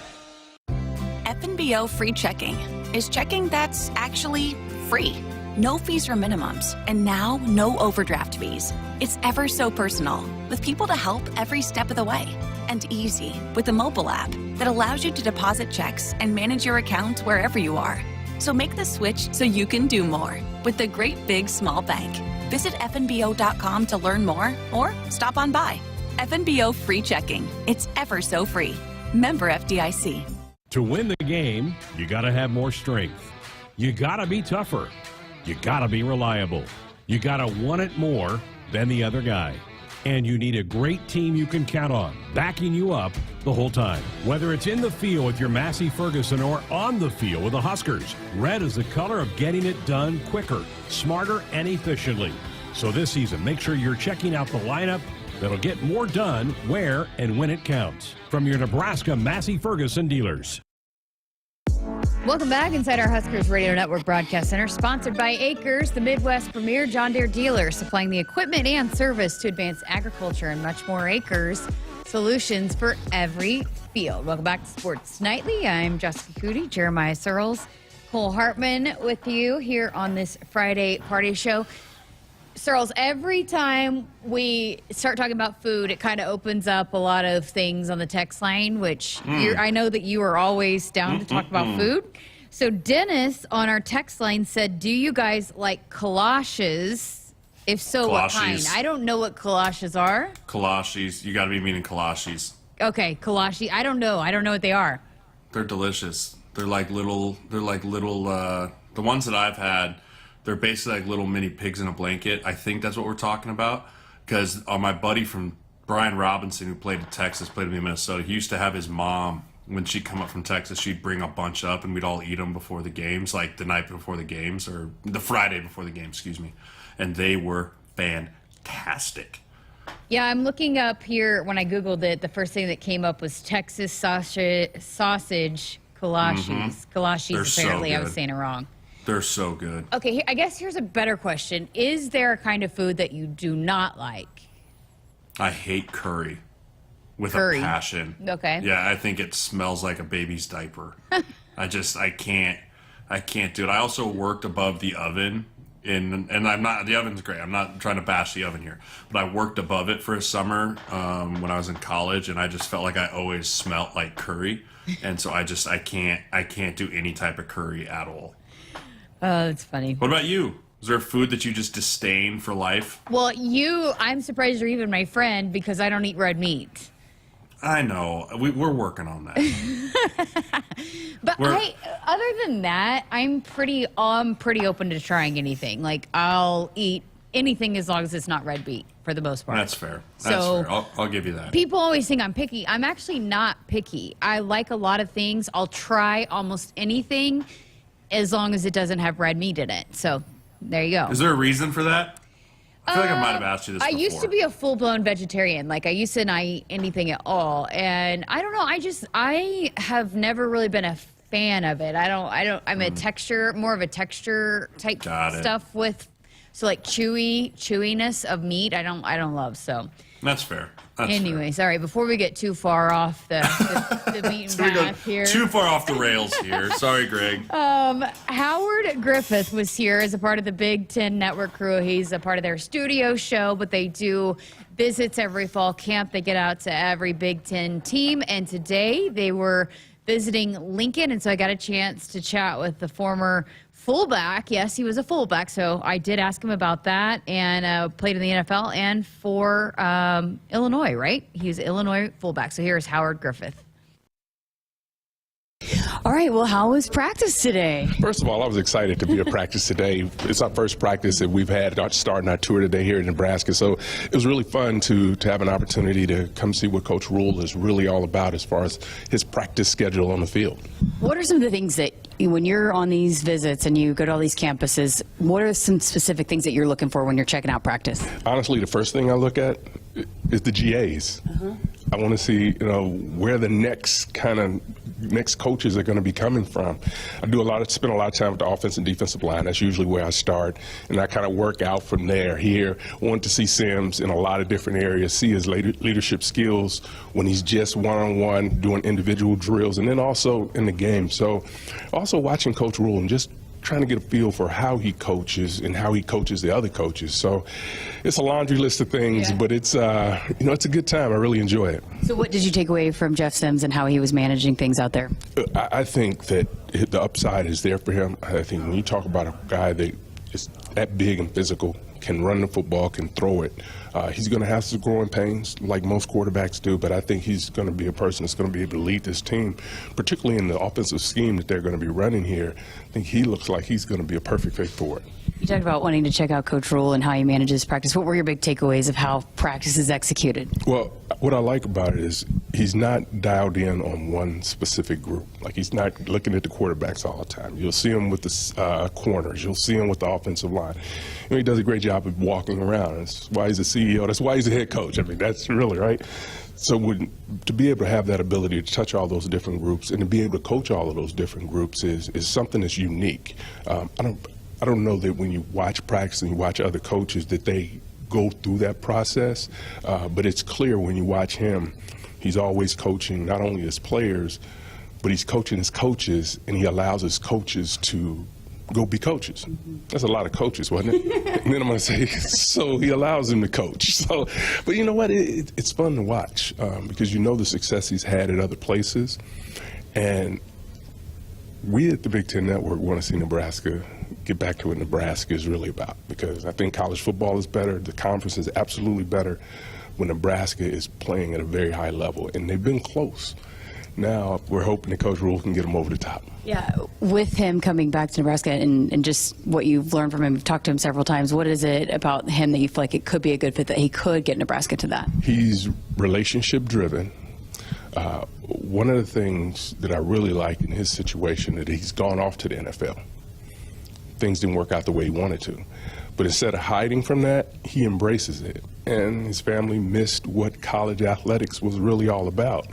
FNBO free checking is checking that's actually free. No fees or minimums, and now no overdraft fees. It's ever so personal, with people to help every step of the way. And easy, with a mobile app that allows you to deposit checks and manage your account wherever you are. So make the switch so you can do more with the Great Big Small Bank. Visit FNBO.com to learn more or stop on by. FNBO free checking. It's ever so free. Member FDIC. To win the game, you got to have more strength. You got to be tougher. You got to be reliable. You got to want it more than the other guy. And you need a great team you can count on, backing you up the whole time. Whether it's in the field with your Massey Ferguson or on the field with the Huskers, red is the color of getting it done quicker, smarter, and efficiently. So this season, make sure you're checking out the lineup that'll get more done where and when it counts. From your Nebraska Massey Ferguson dealers. Welcome back inside our Huskers Radio Network Broadcast Center, sponsored by Acres, the Midwest premier John Deere dealer, supplying the equipment and service to advance agriculture and much more. Acres, solutions for every field. Welcome back to Sports Nightly. I'm Jessica Coody, Jeremiah Sirles, Cole Hartman with you here on this Friday party show. Searles, every time we start talking about food, it kind of opens up a lot of things on the text line, which I know that you are always down to talk about food. So Dennis on our text line said, do you guys like kolaches? If so, what kind? I don't know what kolaches are. Kolaches. You got to be meaning kolaches. Okay, kolache. I don't know. I don't know what they are. They're delicious. They're like little, the ones that I've had, they're basically like little mini pigs in a blanket. I think that's what we're talking about. Because my buddy from Brian Robinson, who played in Texas, played with me in Minnesota, he used to have his mom, when she'd come up from Texas, she'd bring a bunch up and we'd all eat them before the games, like the night before the games, or the Friday before the game, excuse me. And they were fantastic. Yeah, I'm looking up here. When I Googled it, the first thing that came up was Texas sausage kolaches. Kolaches, apparently, I was saying it wrong. They're so good. Okay, I guess here's a better question. Is there a kind of food that you do not like? I hate curry with a passion. Okay. Yeah, I think it smells like a baby's diaper. I can't do it. I also worked above the oven and the oven's great. I'm not trying to bash the oven here, but I worked above it for a summer when I was in college, and I just felt like I always smelt like curry. And so I can't do any type of curry at all. Oh, that's funny. What about you? Is there a food that you just disdain for life? Well, I'm surprised you're even my friend because I don't eat red meat. I know. We're working on that. But other than that, I'm pretty open to trying anything. Like, I'll eat anything as long as it's not red meat for the most part. That's fair. That's fair. I'll give you that. People always think I'm picky. I'm actually not picky. I like a lot of things. I'll try almost anything as long as it doesn't have red meat in it. So there you go. Is there a reason for that? I feel like I might have asked you this before. I used to be a full-blown vegetarian. Like, I used to not eat anything at all. And I don't know. I have never really been a fan of it. I'm more of a texture type stuff with, so like chewiness of meat. I don't love, so. That's fair. Anyways, all right, before we get too far off the beaten path here. Too far off the rails here. Sorry, Greg. Howard Griffith was here as a part of the Big Ten Network crew. He's a part of their studio show, but they do visits every fall camp. They get out to every Big Ten team, and today they were visiting Lincoln, and so I got a chance to chat with the former fullback. Yes, he was a fullback, so I did ask him about that, and played in the NFL and for Illinois, right? He was Illinois fullback. So here's Howard Griffith. All right, well, how was practice today? First of all, I was excited to be at practice today. It's our first practice that we've had starting our tour today here in Nebraska, so it was really fun to have an opportunity to come see what Coach Rule is really all about as far as his practice schedule on the field. What are some of the things that, when you're on these visits and you go to all these campuses, what are some specific things that you're looking for when you're checking out practice? Honestly, the first thing I look at is the GAs. I want to see, where the next coaches are going to be coming from. I spend a lot of time with the offensive and defensive line. That's usually where I start, and I kind of work out from there. Here, want to see Sims in a lot of different areas, see his leadership skills when he's just one-on-one doing individual drills, and then also in the game. So also watching Coach Rule and just trying to get a feel for how he coaches and how he coaches the other coaches. So it's a laundry list of things, but it's it's a good time. I really enjoy it. So what did you take away from Jeff Sims and how he was managing things out there? I think that the upside is there for him. I think when you talk about a guy that is that big and physical, can run the football, can throw it, he's going to have some growing pains like most quarterbacks do, but I think he's going to be a person that's going to be able to lead this team, particularly in the offensive scheme that they're going to be running here. I think he looks like he's going to be a perfect fit for it. You talked about wanting to check out Coach Rule and how he manages practice. What were your big takeaways of how practice is executed? Well, What I like about it is he's not dialed in on one specific group. Like, he's not looking at the quarterbacks all the time. You'll see him with the corners. You'll see him with the offensive line. You know, he does a great job of walking around. That's why he's a CEO. That's why he's a head coach. I mean, that's really right. So to be able to have that ability to touch all those different groups and to be able to coach all of those different groups is something that's unique. I don't know that when you watch practice and you watch other coaches that they go through that process, but it's clear when you watch him, he's always coaching not only his players, but he's coaching his coaches, and he allows his coaches to go be coaches. That's a lot of coaches, wasn't it? And then I'm going to say, so he allows them to coach. So, but you know what? It's fun to watch because you know the success he's had at other places. And we at the Big Ten Network want to see Nebraska get back to what Nebraska is really about, because I think college football is better. The conference is absolutely better when Nebraska is playing at a very high level, and they've been close. Now we're hoping that Coach Rule can get them over the top. Yeah, with him coming back to Nebraska and just what you've learned from him, you've talked to him several times, what is it about him that you feel like it could be a good fit, that he could get Nebraska to that? He's relationship driven. One of the things that I really like in his situation is that he's gone off to the NFL. Things didn't work out the way he wanted to. But instead of hiding from that, he embraces it. And his family missed what college athletics was really all about.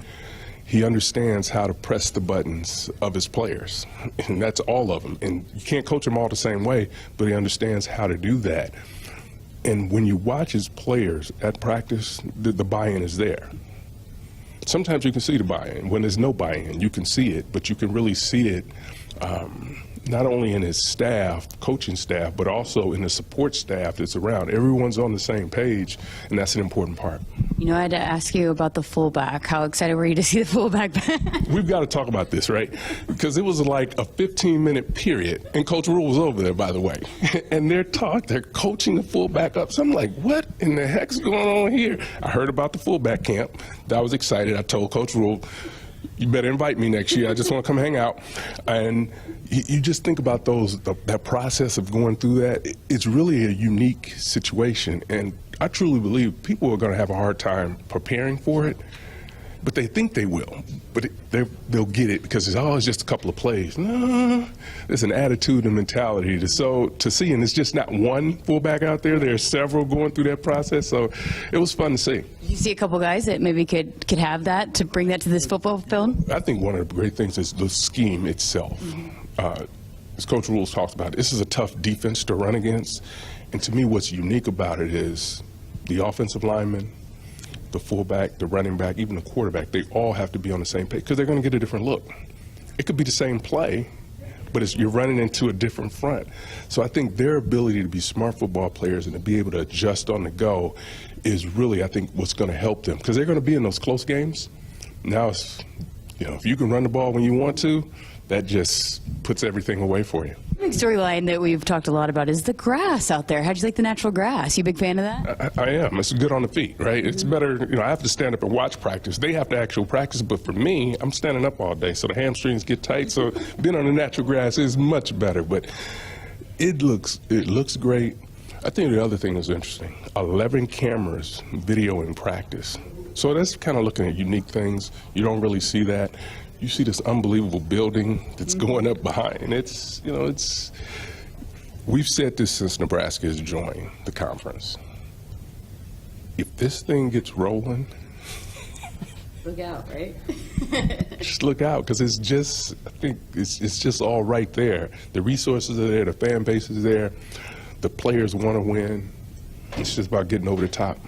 He understands how to press the buttons of his players, and that's all of them. And you can't coach them all the same way, but he understands how to do that. And when you watch his players at practice, the buy-in is there. Sometimes you can see the buy-in. When there's no buy-in, you can see it, but you can really see it not only in his staff, coaching staff, but also in the support staff that's around. Everyone's on the same page, and that's an important part. You know, I had to ask you about the fullback. How excited were you to see the fullback back? We've got to talk about this, right? Because it was like a 15-minute period, and Coach Rule was over there, by the way. And they're coaching the fullback up. So I'm like, what in the heck's going on here? I heard about the fullback camp. I was excited. I told Coach Rule, you better invite me next year. I just want to come hang out. And you just think about that process of going through that. It's really a unique situation. And I truly believe people are going to have a hard time preparing for it, but they think they will. But they'll get it because it's just a couple of plays. No, there's an attitude and mentality to see, and it's just not one fullback out there. There are several going through that process, so it was fun to see. You see a couple guys that maybe could have that to bring that to this football field? I think one of the great things is the scheme itself. As Coach Rules talked about, this is a tough defense to run against, and to me what's unique about it is the offensive lineman, the fullback, the running back, even the quarterback, they all have to be on the same page because they're going to get a different look. It could be the same play, but you're running into a different front. So I think their ability to be smart football players and to be able to adjust on the go is really, I think, what's going to help them, because they're going to be in those close games. Now, if you can run the ball when you want to, that just puts everything away for you. The big storyline that we've talked a lot about is the grass out there. How'd you like the natural grass? You a big fan of that? I am. It's good on the feet, right? It's better. I have to stand up and watch practice. They have to actual practice, but for me, I'm standing up all day, so the hamstrings get tight. So being on the natural grass is much better, but it looks great. I think the other thing is interesting. 11 cameras videoing practice. So that's kind of looking at unique things. You don't really see that. You see this unbelievable building that's going up behind. We've said this since Nebraska has joined the conference. If this thing gets rolling, look out, right? just look out, because I think it's just all right there. The resources are there, the fan base is there, the players want to win. It's just about getting over the top.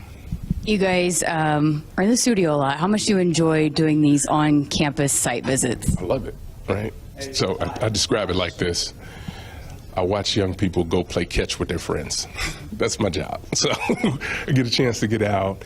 You guys are in the studio a lot. How much do you enjoy doing these on-campus site visits? I love it, right? So I describe it like this. I watch young people go play catch with their friends. That's my job. So I get a chance to get out.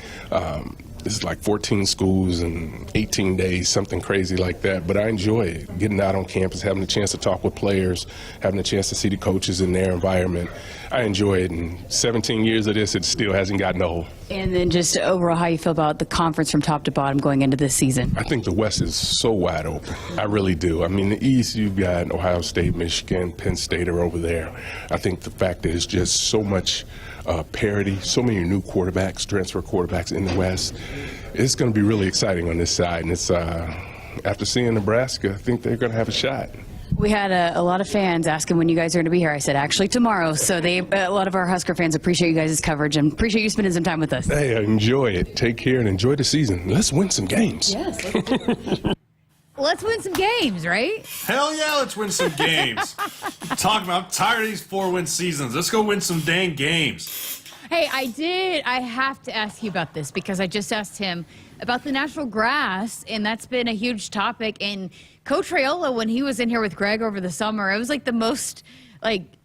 This is like 14 schools in 18 days, something crazy like that. But I enjoy it, getting out on campus, having a chance to talk with players, having a chance to see the coaches in their environment. I enjoy it. In 17 years of this, it still hasn't gotten old. And then just overall, how you feel about the conference from top to bottom going into this season? I think the West is so wide open. I really do. I mean, the East, you've got Ohio State, Michigan, Penn State are over there. I think the fact that it's just so much parity, so many new quarterbacks, transfer quarterbacks in the West, it's going to be really exciting on this side. And it's after seeing Nebraska, I think they're going to have a shot. We had a lot of fans asking when you guys are going to be here. I said, actually, tomorrow. So a lot of our Husker fans appreciate you guys' coverage and appreciate you spending some time with us. Hey, enjoy it. Take care and enjoy the season. Let's win some games. Yes. Let's win some games, right? Hell yeah, let's win some games. I'm tired of these 4-win seasons. Let's go win some dang games. Hey, I have to ask you about this because I just asked him about the natural grass, and that's been a huge topic. And Coach Raiola, when he was in here with Greg over the summer, it was like the most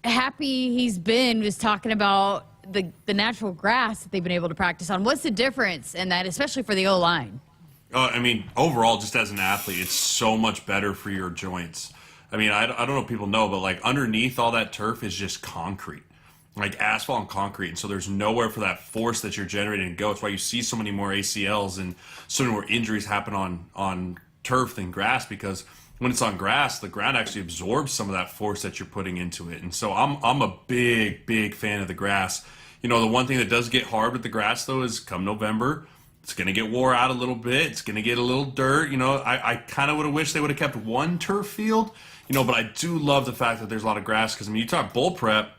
happy he's been, was talking about the natural grass that they've been able to practice on. What's the difference in that, especially for the O-line? I mean, overall, just as an athlete, it's so much better for your joints. I mean, I don't know if people know, but underneath all that turf is just concrete, like asphalt and concrete. And so there's nowhere for that force that you're generating to go. It's why you see so many more ACLs and so many more injuries happen on turf than grass, because when it's on grass, the ground actually absorbs some of that force that you're putting into it. And so I'm a big fan of the grass. The one thing that does get hard with the grass, though, is come November, it's going to get wore out a little bit. It's going to get a little dirt. I kind of would have wished they would have kept one turf field, but I do love the fact that there's a lot of grass, because, you talk bull prep,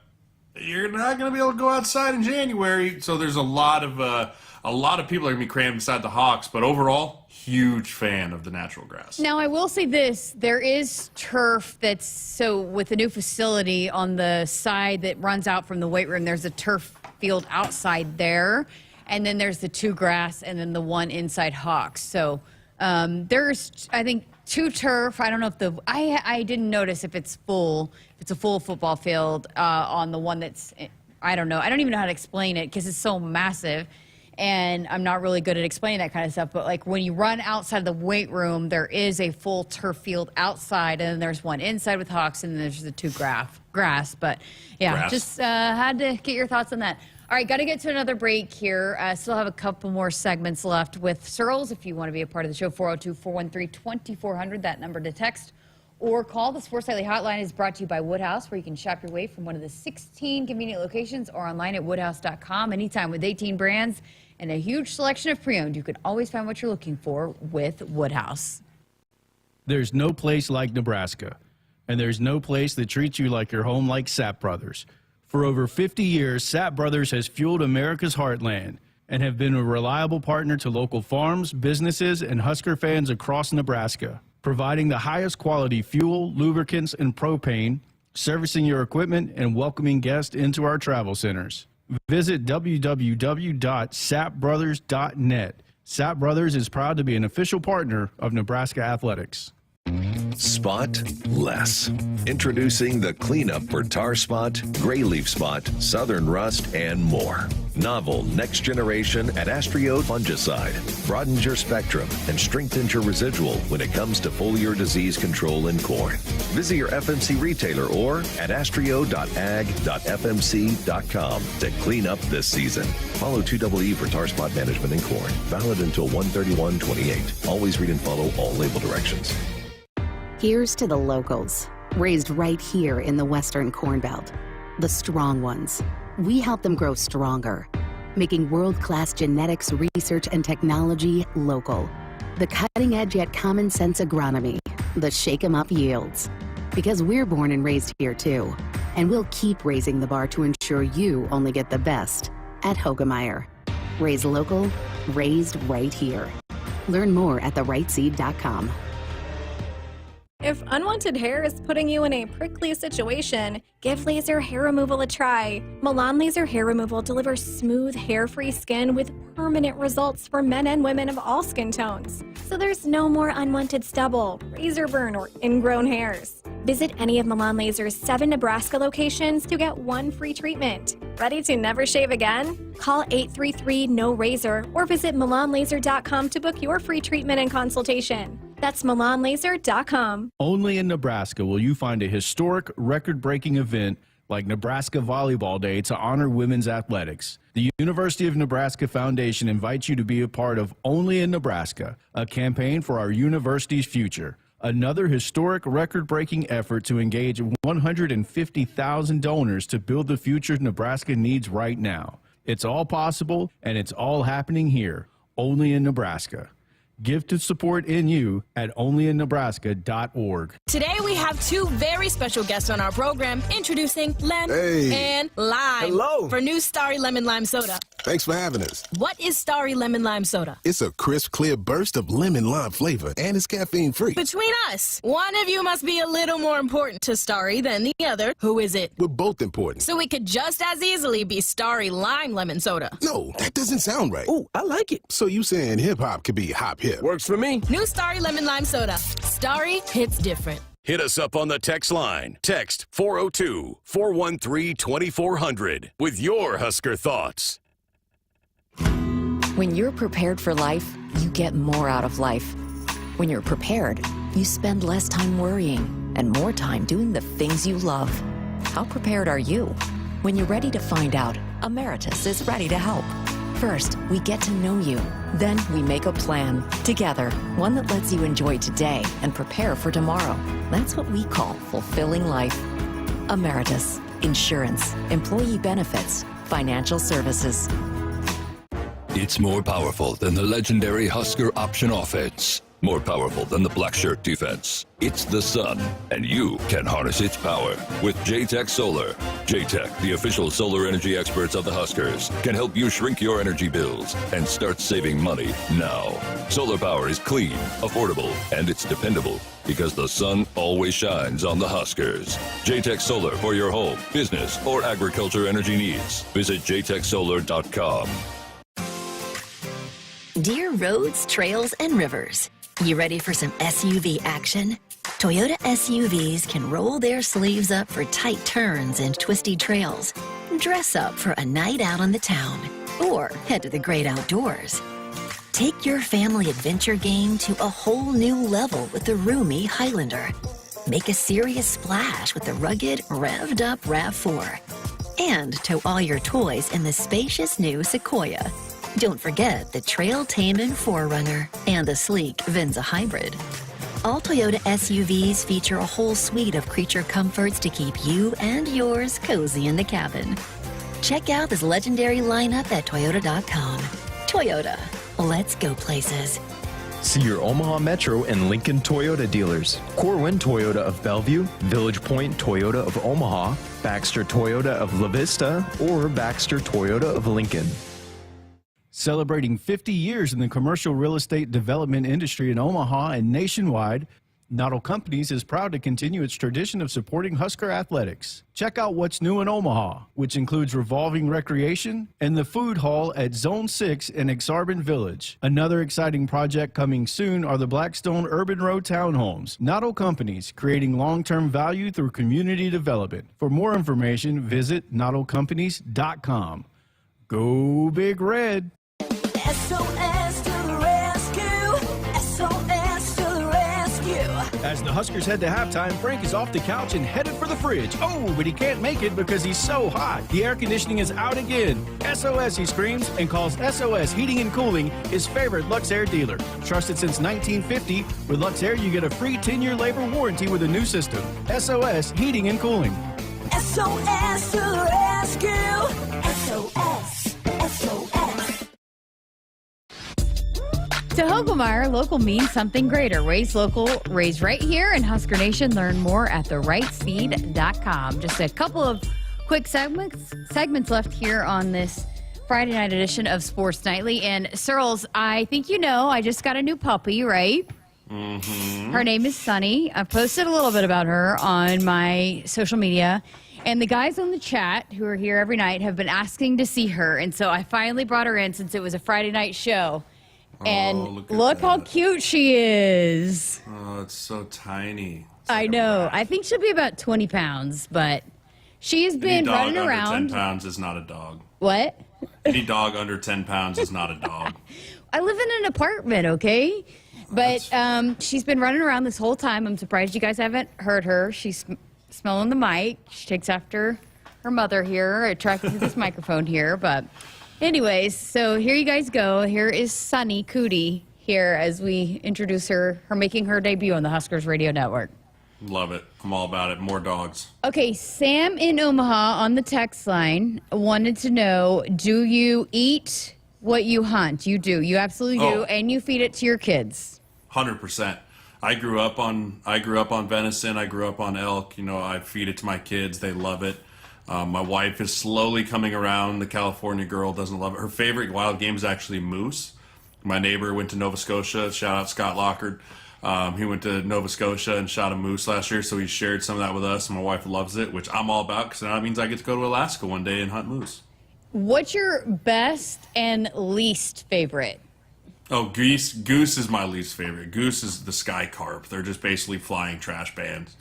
you're not going to be able to go outside in January. So there's a lot of people are going to be crammed inside the Hawks. But overall, huge fan of the natural grass. Now, I will say this. There is turf with the new facility on the side that runs out from the weight room, there's a turf field outside there. And then there's the 2 grass and then the 1 inside Hawks. So there's, I think, 2 turf. I don't know if I didn't notice if it's full. If it's a full football field on the one that's, I don't know. I don't even know how to explain it because it's so massive. And I'm not really good at explaining that kind of stuff. But when you run outside the weight room, there is a full turf field outside. And then there's 1 inside with Hawks. And then there's the 2 grass. But yeah, just had to get your thoughts on that. All right, got to get to another break here. Still have a couple more segments left with Sirles. If you want to be a part of the show, 402-413-2400, that number to text or call. The Sports Nightly Hotline is brought to you by Woodhouse, where you can shop your way from one of the 16 convenient locations or online at woodhouse.com anytime. With 18 brands and a huge selection of pre-owned, you can always find what you're looking for with Woodhouse. There's no place like Nebraska, and there's no place that treats you like your home like Sapp Brothers. For over 50 years, Sapp Brothers has fueled America's heartland and have been a reliable partner to local farms, businesses, and Husker fans across Nebraska, providing the highest quality fuel, lubricants, and propane, servicing your equipment, and welcoming guests into our travel centers. Visit www.sappbrothers.net. Sapp Brothers is proud to be an official partner of Nebraska Athletics. Spot less. Introducing the cleanup for tar spot, gray leaf spot, southern rust, and more. Novel next generation Adastriode fungicide broadens your spectrum and strengthens your residual when it comes to foliar disease control in corn. Visit your FMC retailer or adastriode.ag.fmc.com to clean up this season. Follow 2EE for tar spot management in corn. Valid until 1/31/28. Always read and follow all label directions. Here's to the locals, raised right here in the Western Corn Belt. The strong ones. We help them grow stronger, making world-class genetics, research, and technology local. The cutting-edge yet common-sense agronomy, the shake-em-up yields. Because we're born and raised here too, and we'll keep raising the bar to ensure you only get the best at Hoegemeyer. Raised local, raised right here. Learn more at therightseed.com. If unwanted hair is putting you in a prickly situation, give laser hair removal a try. Milan Laser Hair Removal delivers smooth, hair-free skin with permanent results for men and women of all skin tones. So there's no more unwanted stubble, razor burn, or ingrown hairs. Visit any of Milan Laser's 7 Nebraska locations to get 1 free treatment. Ready to never shave again? Call 833-NO-RAZOR or visit MilanLaser.com to book your free treatment and consultation. That's MilanLaser.com. Only in Nebraska will you find a historic, record-breaking event like Nebraska Volleyball Day to honor women's athletics. The University of Nebraska Foundation invites you to be a part of Only in Nebraska, a campaign for our university's future. Another historic, record-breaking effort to engage 150,000 donors to build the future Nebraska needs right now. It's all possible, and it's all happening here. only in Nebraska. Give support in you at onlyinnebraska.org. Today we have two very special guests on our program, introducing Lem and Lime. Hello. For new Starry Lemon Lime Soda. Thanks for having us. What is Starry Lemon Lime Soda? It's a crisp, clear burst of lemon lime flavor, and it's caffeine free. Between us, one of you must be a little more important to Starry than the other. Who is it? We're both important. So we could just as easily be Starry Lime Lemon Soda. No, that doesn't sound right. Oh, I like it. So you saying hip-hop could be hop-hip. Works for me. New Starry Lemon Lime Soda. Starry hits different. Hit us up on the text line. Text 402-413-2400 with your Husker thoughts. When you're prepared for life, you get more out of life. When you're prepared, you spend less time worrying and more time doing the things you love. How prepared are you? When you're ready to find out, Emeritus is ready to help. First, we get to know you. Then we make a plan together, one that lets you enjoy today and prepare for tomorrow. That's what we call fulfilling life. Emeritus, insurance, employee benefits, financial services. It's more powerful than the legendary Husker option offense. More powerful than the black shirt defense. It's the sun, and you can harness its power with J-Tech Solar. J-Tech, the official solar energy experts of the Huskers, can help you shrink your energy bills and start saving money now. Solar power is clean, affordable, and it's dependable because the sun always shines on the Huskers. J-Tech Solar for your home, business, or agriculture energy needs. Visit jtechsolar.com. Dear roads, trails, and rivers, you ready for some SUV action? Toyota SUVs can roll their sleeves up for tight turns and twisty trails, dress up for a night out on the town, or head to the great outdoors. Take your family adventure game to a whole new level with the roomy Highlander. Make a serious splash with the rugged, revved-up RAV4. And tow all your toys in the spacious new Sequoia. Don't forget the trail-taming 4Runner and the sleek Venza Hybrid. All Toyota SUVs feature a whole suite of creature comforts to keep you and yours cozy in the cabin. Check out this legendary lineup at Toyota.com. Toyota, let's go places. See your Omaha Metro and Lincoln Toyota dealers. Corwin Toyota of Bellevue, Village Point Toyota of Omaha, Baxter Toyota of La Vista, or Baxter Toyota of Lincoln. Celebrating 50 years in the commercial real estate development industry in Omaha and nationwide, Noddle Companies is proud to continue its tradition of supporting Husker athletics. Check out what's new in Omaha, which includes revolving recreation and the food hall at Zone 6 in Exarban Village. Another exciting project coming soon are the Blackstone Urban Row Townhomes. Noddle Companies, creating long-term value through community development. For more information, visit noddlecompanies.com. Go Big Red! SOS to the rescue! SOS to the rescue! As the Huskers head to halftime, Frank is off the couch and headed for the fridge. Oh, but he can't make it because he's so hot. The air conditioning is out again. SOS, he screams, and calls SOS Heating and Cooling his favorite Luxair dealer. Trusted since 1950, with Luxair you get a free 10-year labor warranty with a new system. SOS Heating and Cooling. SOS to the rescue! SOS! SOS! To Hogelmeyer, local means something greater. Raised local, raised right here in Husker Nation. Learn more at therightseed.com. Just a couple of quick segments left here on this Friday night edition of Sports Nightly. And Sirles, I think you know, I just got a new puppy, right? Mm-hmm. Her name is Sunny. I posted a little bit about her on my social media. And the guys on the chat who are here every night have been asking to see her. And so I finally brought her in since it was a Friday night show. And look how cute she is. Oh, it's so tiny. I know. I think she'll be about 20 pounds, but she has been running around. Under 10 pounds is not a dog. What? Any dog under 10 pounds is not a dog. I live in an apartment, okay? But she's been running around this whole time. I'm surprised you guys haven't heard her. She's smelling the mic. She takes after her mother here, attracted to this microphone here. But anyways, so here you guys go. Here is Sunny Coody here as we introduce her making her debut on the Huskers Radio Network. Love it. I'm all about it. More dogs. Okay, Sam in Omaha on the text line wanted to know, do you eat what you hunt. You do. You absolutely do, and you feed it to your kids. 100%. I grew up on venison. I grew up on elk. You know, I feed it to my kids. They love it. My wife is slowly coming around. The California girl doesn't love it. Her favorite wild game is actually moose. My neighbor went to Nova Scotia. Shout out Scott Lockard. He went to Nova Scotia and shot a moose last year, so he shared some of that with us, and my wife loves it, which I'm all about because now it means I get to go to Alaska one day and hunt moose. What's your best and least favorite? Oh, goose is my least favorite. Goose is the sky carp. They're just basically flying trash bands.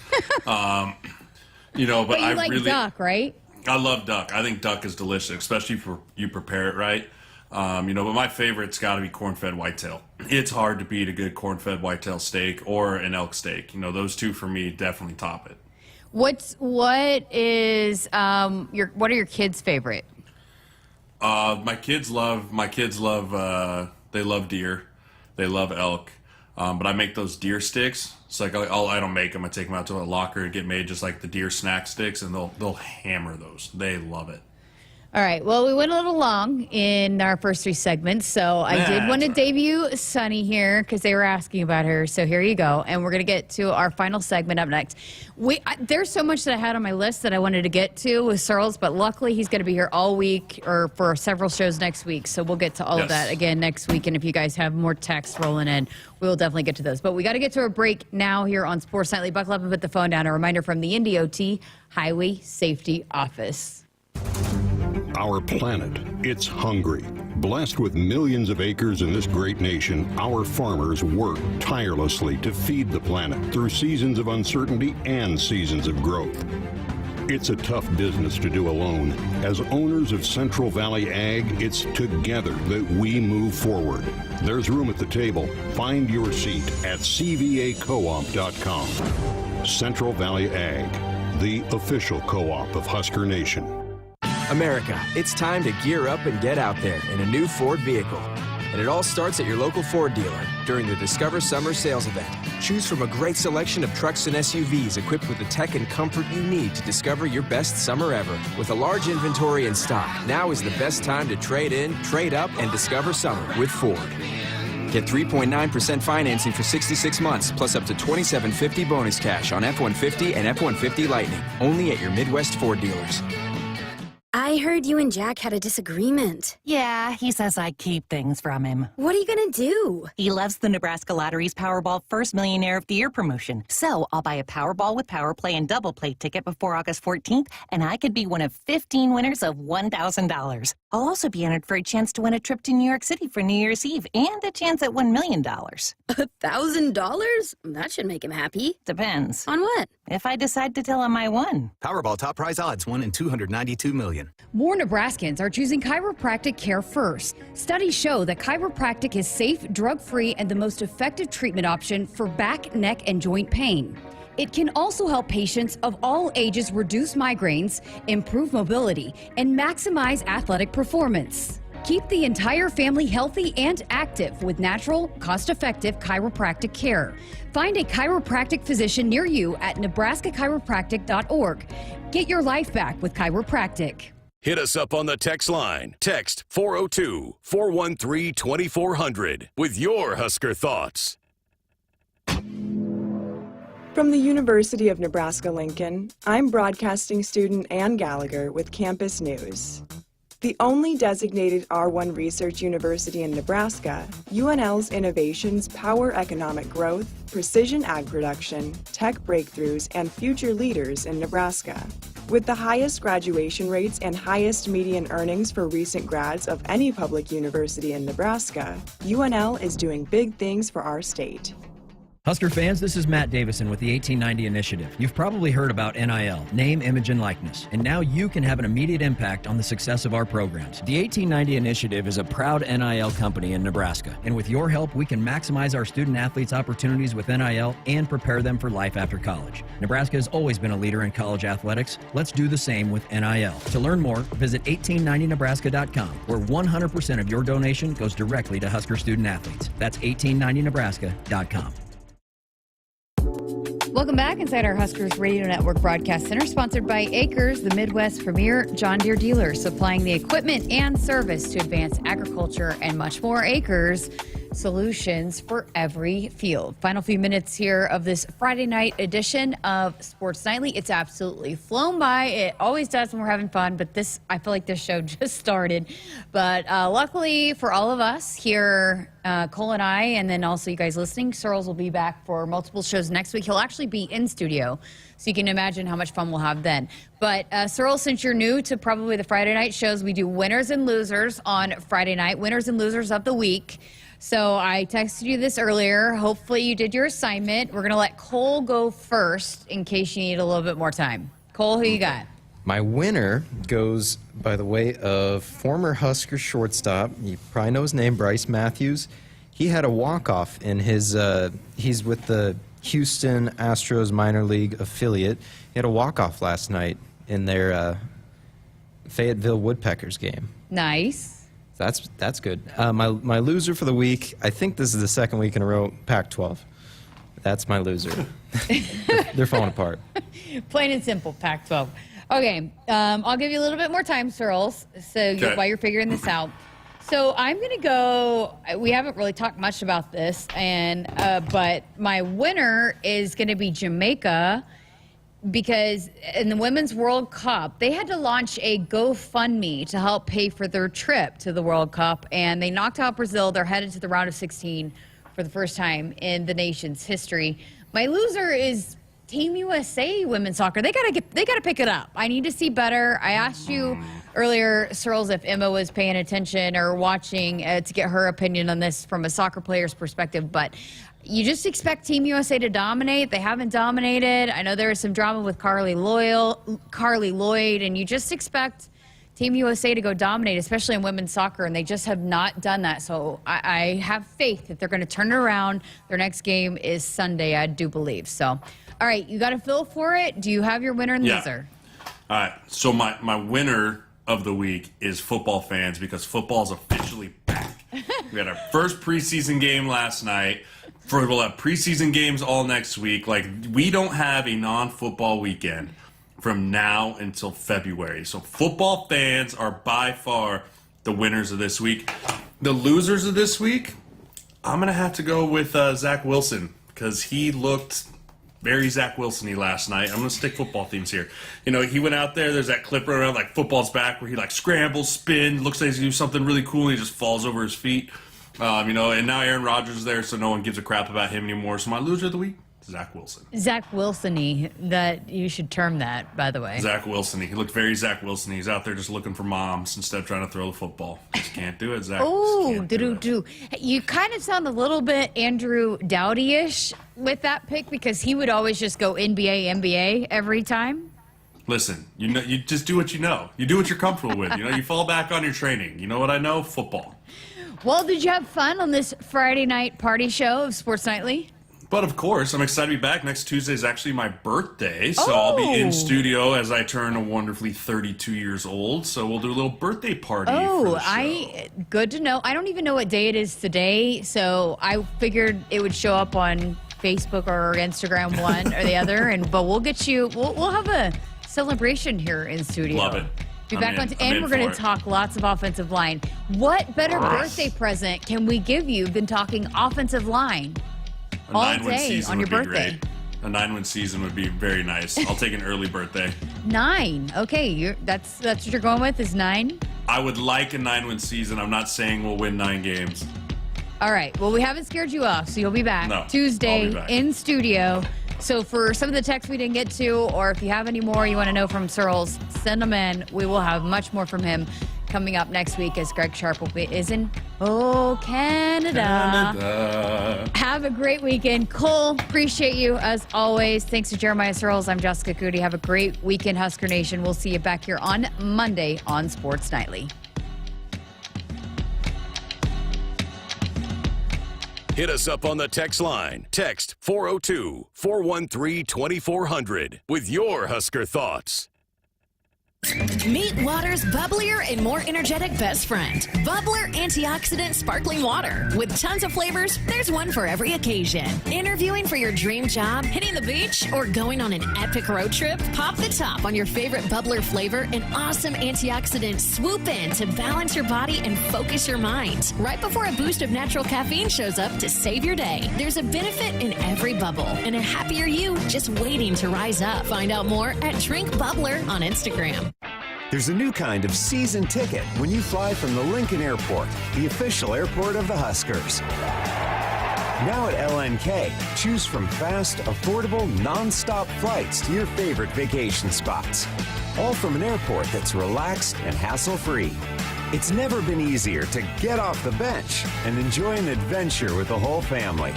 You know, but you like duck, right? I love duck. I think duck is delicious, especially if you prepare it right. You know, but my favorite's got to be corn-fed whitetail. It's hard to beat a good corn-fed whitetail steak or an elk steak. You know, those two for me definitely top it. What are your kids' favorite? My kids love they love deer, they love elk, but I make those deer sticks. It's like I don't make them. I take them out to a locker and get made just like the deer snack sticks, and they'll hammer those. They love it. All right. Well, we went a little long in our first 3 segments, so I did want to debut Sunny here because they were asking about her. So here you go, and we're going to get to our final segment up next. There's so much that I had on my list that I wanted to get to with Sirles, but luckily he's going to be here all week or for several shows next week, so we'll get to all of that again next week, and if you guys have more texts rolling in, we will definitely get to those. But we got to get to a break now here on Sports Nightly. Buckle up and put the phone down. A reminder from the NDOT Highway Safety Office. Our planet, it's hungry. Blessed with millions of acres in this great nation, our farmers work tirelessly to feed the planet through seasons of uncertainty and seasons of growth. It's a tough business to do alone. As owners of Central Valley Ag, it's together that we move forward. There's room at the table. Find your seat at cvacoop.com. Central Valley Ag, the official co-op of Husker Nation. America, it's time to gear up and get out there in a new Ford vehicle. And it all starts at your local Ford dealer during the Discover Summer Sales Event. Choose from a great selection of trucks and SUVs equipped with the tech and comfort you need to discover your best summer ever. With a large inventory in stock, now is the best time to trade in, trade up, and discover summer with Ford. Get 3.9% financing for 66 months, plus up to $2,750 bonus cash on F-150 and F-150 Lightning. Only at your Midwest Ford dealers. I heard you and Jack had a disagreement. Yeah, he says I keep things from him. What are you gonna do? He loves the Nebraska Lottery's Powerball First Millionaire of the Year promotion. So I'll buy a Powerball with Power Play and Double Play ticket before August 14th, and I could be one of 15 winners of $1,000. I'll also be entered for a chance to win a trip to New York City for New Year's Eve and a chance at $1 million. $1,000? That should make him happy. Depends. On what? If I decide to tell him I won. Powerball top prize odds, 1 in 292 million. More Nebraskans are choosing chiropractic care first. Studies show that chiropractic is safe, drug-free, and the most effective treatment option for back, neck, and joint pain. It can also help patients of all ages reduce migraines, improve mobility, and maximize athletic performance. Keep the entire family healthy and active with natural, cost-effective chiropractic care. Find a chiropractic physician near you at nebraska-chiropractic.org. Get your life back with chiropractic. Hit us up on the text line. Text 402-413-2400 with your Husker thoughts. From the University of Nebraska-Lincoln, I'm broadcasting student Ann Gallagher with Campus News. The only designated R1 research university in Nebraska, UNL's innovations power economic growth, precision ag production, tech breakthroughs, and future leaders in Nebraska. With the highest graduation rates and highest median earnings for recent grads of any public university in Nebraska, UNL is doing big things for our state. Husker fans, this is Matt Davison with the 1890 Initiative. You've probably heard about NIL, name, image, and likeness, and now you can have an immediate impact on the success of our programs. The 1890 Initiative is a proud NIL company in Nebraska, and with your help, we can maximize our student athletes' opportunities with NIL and prepare them for life after college. Nebraska has always been a leader in college athletics. Let's do the same with NIL. To learn more, visit 1890nebraska.com, where 100% of your donation goes directly to Husker student athletes. That's 1890nebraska.com. Welcome back inside our Huskers Radio Network Broadcast Center, sponsored by Acres, the Midwest premier John Deere dealer, supplying the equipment and service to advance agriculture and much more. Acres, solutions for every field. Final few minutes here of this Friday night edition of Sports Nightly. It's absolutely flown by. It always does when we're having fun, but I feel like this show just started. But luckily for all of us here, Cole and I, and then also you guys listening, Sirles will be back for multiple shows next week. He'll actually be in studio, so you can imagine how much fun we'll have then. But Sirles, since you're new to probably the Friday night shows, we do winners and losers on Friday night, winners and losers of the week. So I texted you this earlier. Hopefully you did your assignment. We're going to let Cole go first in case you need a little bit more time. Cole, who you got? My winner goes by the way of former Husker shortstop. You probably know his name, Bryce Matthews. He had a walk-off in his, he's with the Houston Astros minor league affiliate. He had a walk-off last night in their Fayetteville Woodpeckers game. Nice. That's good. My loser for the week, I think this is the second week in a row, Pac-12. That's my loser. They're falling apart. Plain and simple, Pac-12. Okay, I'll give you a little bit more time, Sirles, while you're figuring this out. So I'm going to go, we haven't really talked much about this, but my winner is going to be Jamaica, because in the Women's World Cup, they had to launch a GoFundMe to help pay for their trip to the World Cup, and they knocked out Brazil. They're headed to the round of 16 for the first time in the nation's history. My loser is Team USA women's soccer. They gotta pick it up. I need to see better. I asked you earlier, Searles, if Emma was paying attention or watching to get her opinion on this from a soccer player's perspective, but you just expect Team USA to dominate. They haven't dominated. I know there was some drama with Carly Lloyd, and you just expect Team USA to go dominate, especially in women's soccer, and they just have not done that. So I have faith that they're going to turn it around. Their next game is Sunday, I do believe. So, all right, you got a feel for it. Do you have your winner and loser? All right, so my winner of the week is football fans, because football's officially back. We had our first preseason game last night. We'll have preseason games all next week. Like, we don't have a non-football weekend from now until February. So football fans are by far the winners of this week. The losers of this week, I'm going to have to go with Zach Wilson, because he looked very Zach Wilson-y last night. I'm going to stick football themes here. You know, he went out there, there's that clip around, like, football's back, where he, like, scrambles, spins, looks like he's doing something really cool, and he just falls over his feet. And now Aaron Rodgers is there, so no one gives a crap about him anymore. So my loser of the week, Zach Wilson. Zach Wilson-y, that you should term that, by the way. Zach Wilson-y. He looked very Zach Wilson-y. He's out there just looking for moms instead of trying to throw the football. Just can't do it, Zach. Oh, do. You kind of sound a little bit Andrew Dowdy-ish with that pick, because he would always just go NBA every time. Listen, you just do what you know. You do what you're comfortable with. You fall back on your training. You know what I know? Football. Well, did you have fun on this Friday night party show of Sports Nightly? But of course, I'm excited to be back. Next Tuesday is actually my birthday, so I'll be in studio as I turn a wonderfully 32 years old. So we'll do a little birthday party. For the show. Good to know. I don't even know what day it is today, so I figured it would show up on Facebook or Instagram, one or the other. But we'll get you. We'll have a celebration here in studio. Love it. Be back and we're going to talk lots of offensive line. What better birthday present can we give you than talking offensive line all day on your birthday? A 9-win season would be very nice. I'll take an early birthday. 9. Okay, that's what you're going with, is 9? I would like a 9-win season. I'm not saying we'll win 9 games. All right. Well, we haven't scared you off, so you'll be back Tuesday I'll be back. in studio. So for some of the texts we didn't get to, or if you have any more you want to know from Searles, send them in. We will have much more from him coming up next week, as Greg Sharpe is in Canada. Have a great weekend. Cole, appreciate you as always. Thanks to Jeremiah Searles. I'm Jessica Coody. Have a great weekend, Husker Nation. We'll see you back here on Monday on Sports Nightly. Hit us up on the text line. Text 402-413-2400 with your Husker thoughts. Meet water's bubblier and more energetic best friend, Bubbler Antioxidant Sparkling Water. With tons of flavors, there's one for every occasion. Interviewing for your dream job, hitting the beach, or going on an epic road trip? Pop the top on your favorite Bubbler flavor and awesome antioxidants swoop in to balance your body and focus your mind. Right before a boost of natural caffeine shows up to save your day. There's a benefit in every bubble and a happier you just waiting to rise up. Find out more at Drink Bubbler on Instagram. There's a new kind of season ticket when you fly from the Lincoln Airport, the official airport of the Huskers. Now at LNK, choose from fast, affordable, non-stop flights to your favorite vacation spots. All from an airport that's relaxed and hassle-free. It's never been easier to get off the bench and enjoy an adventure with the whole family.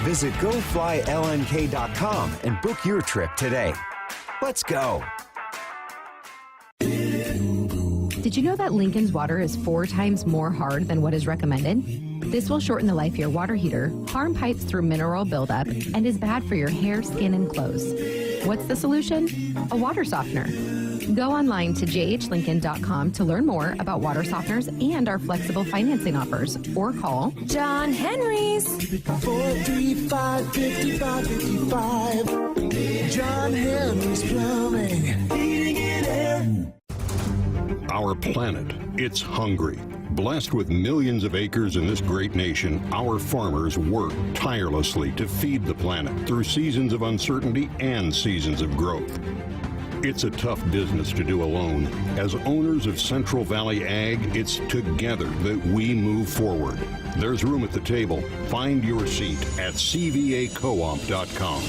Visit GoFlyLNK.com and book your trip today. Let's go. Did you know that Lincoln's water is 4 times more hard than what is recommended? This will shorten the life of your water heater, harm pipes through mineral buildup, and is bad for your hair, skin, and clothes. What's the solution? A water softener. Go online to jhlincoln.com to learn more about water softeners and our flexible financing offers, or call John Henry's 435-5555. John Henry's Plumbing, Heating and Air. Our planet, it's hungry. Blessed with millions of acres in this great nation, our farmers work tirelessly to feed the planet through seasons of uncertainty and seasons of growth. It's a tough business to do alone. As owners of Central Valley Ag, it's together that we move forward. There's room at the table. Find your seat at cvacoop.com.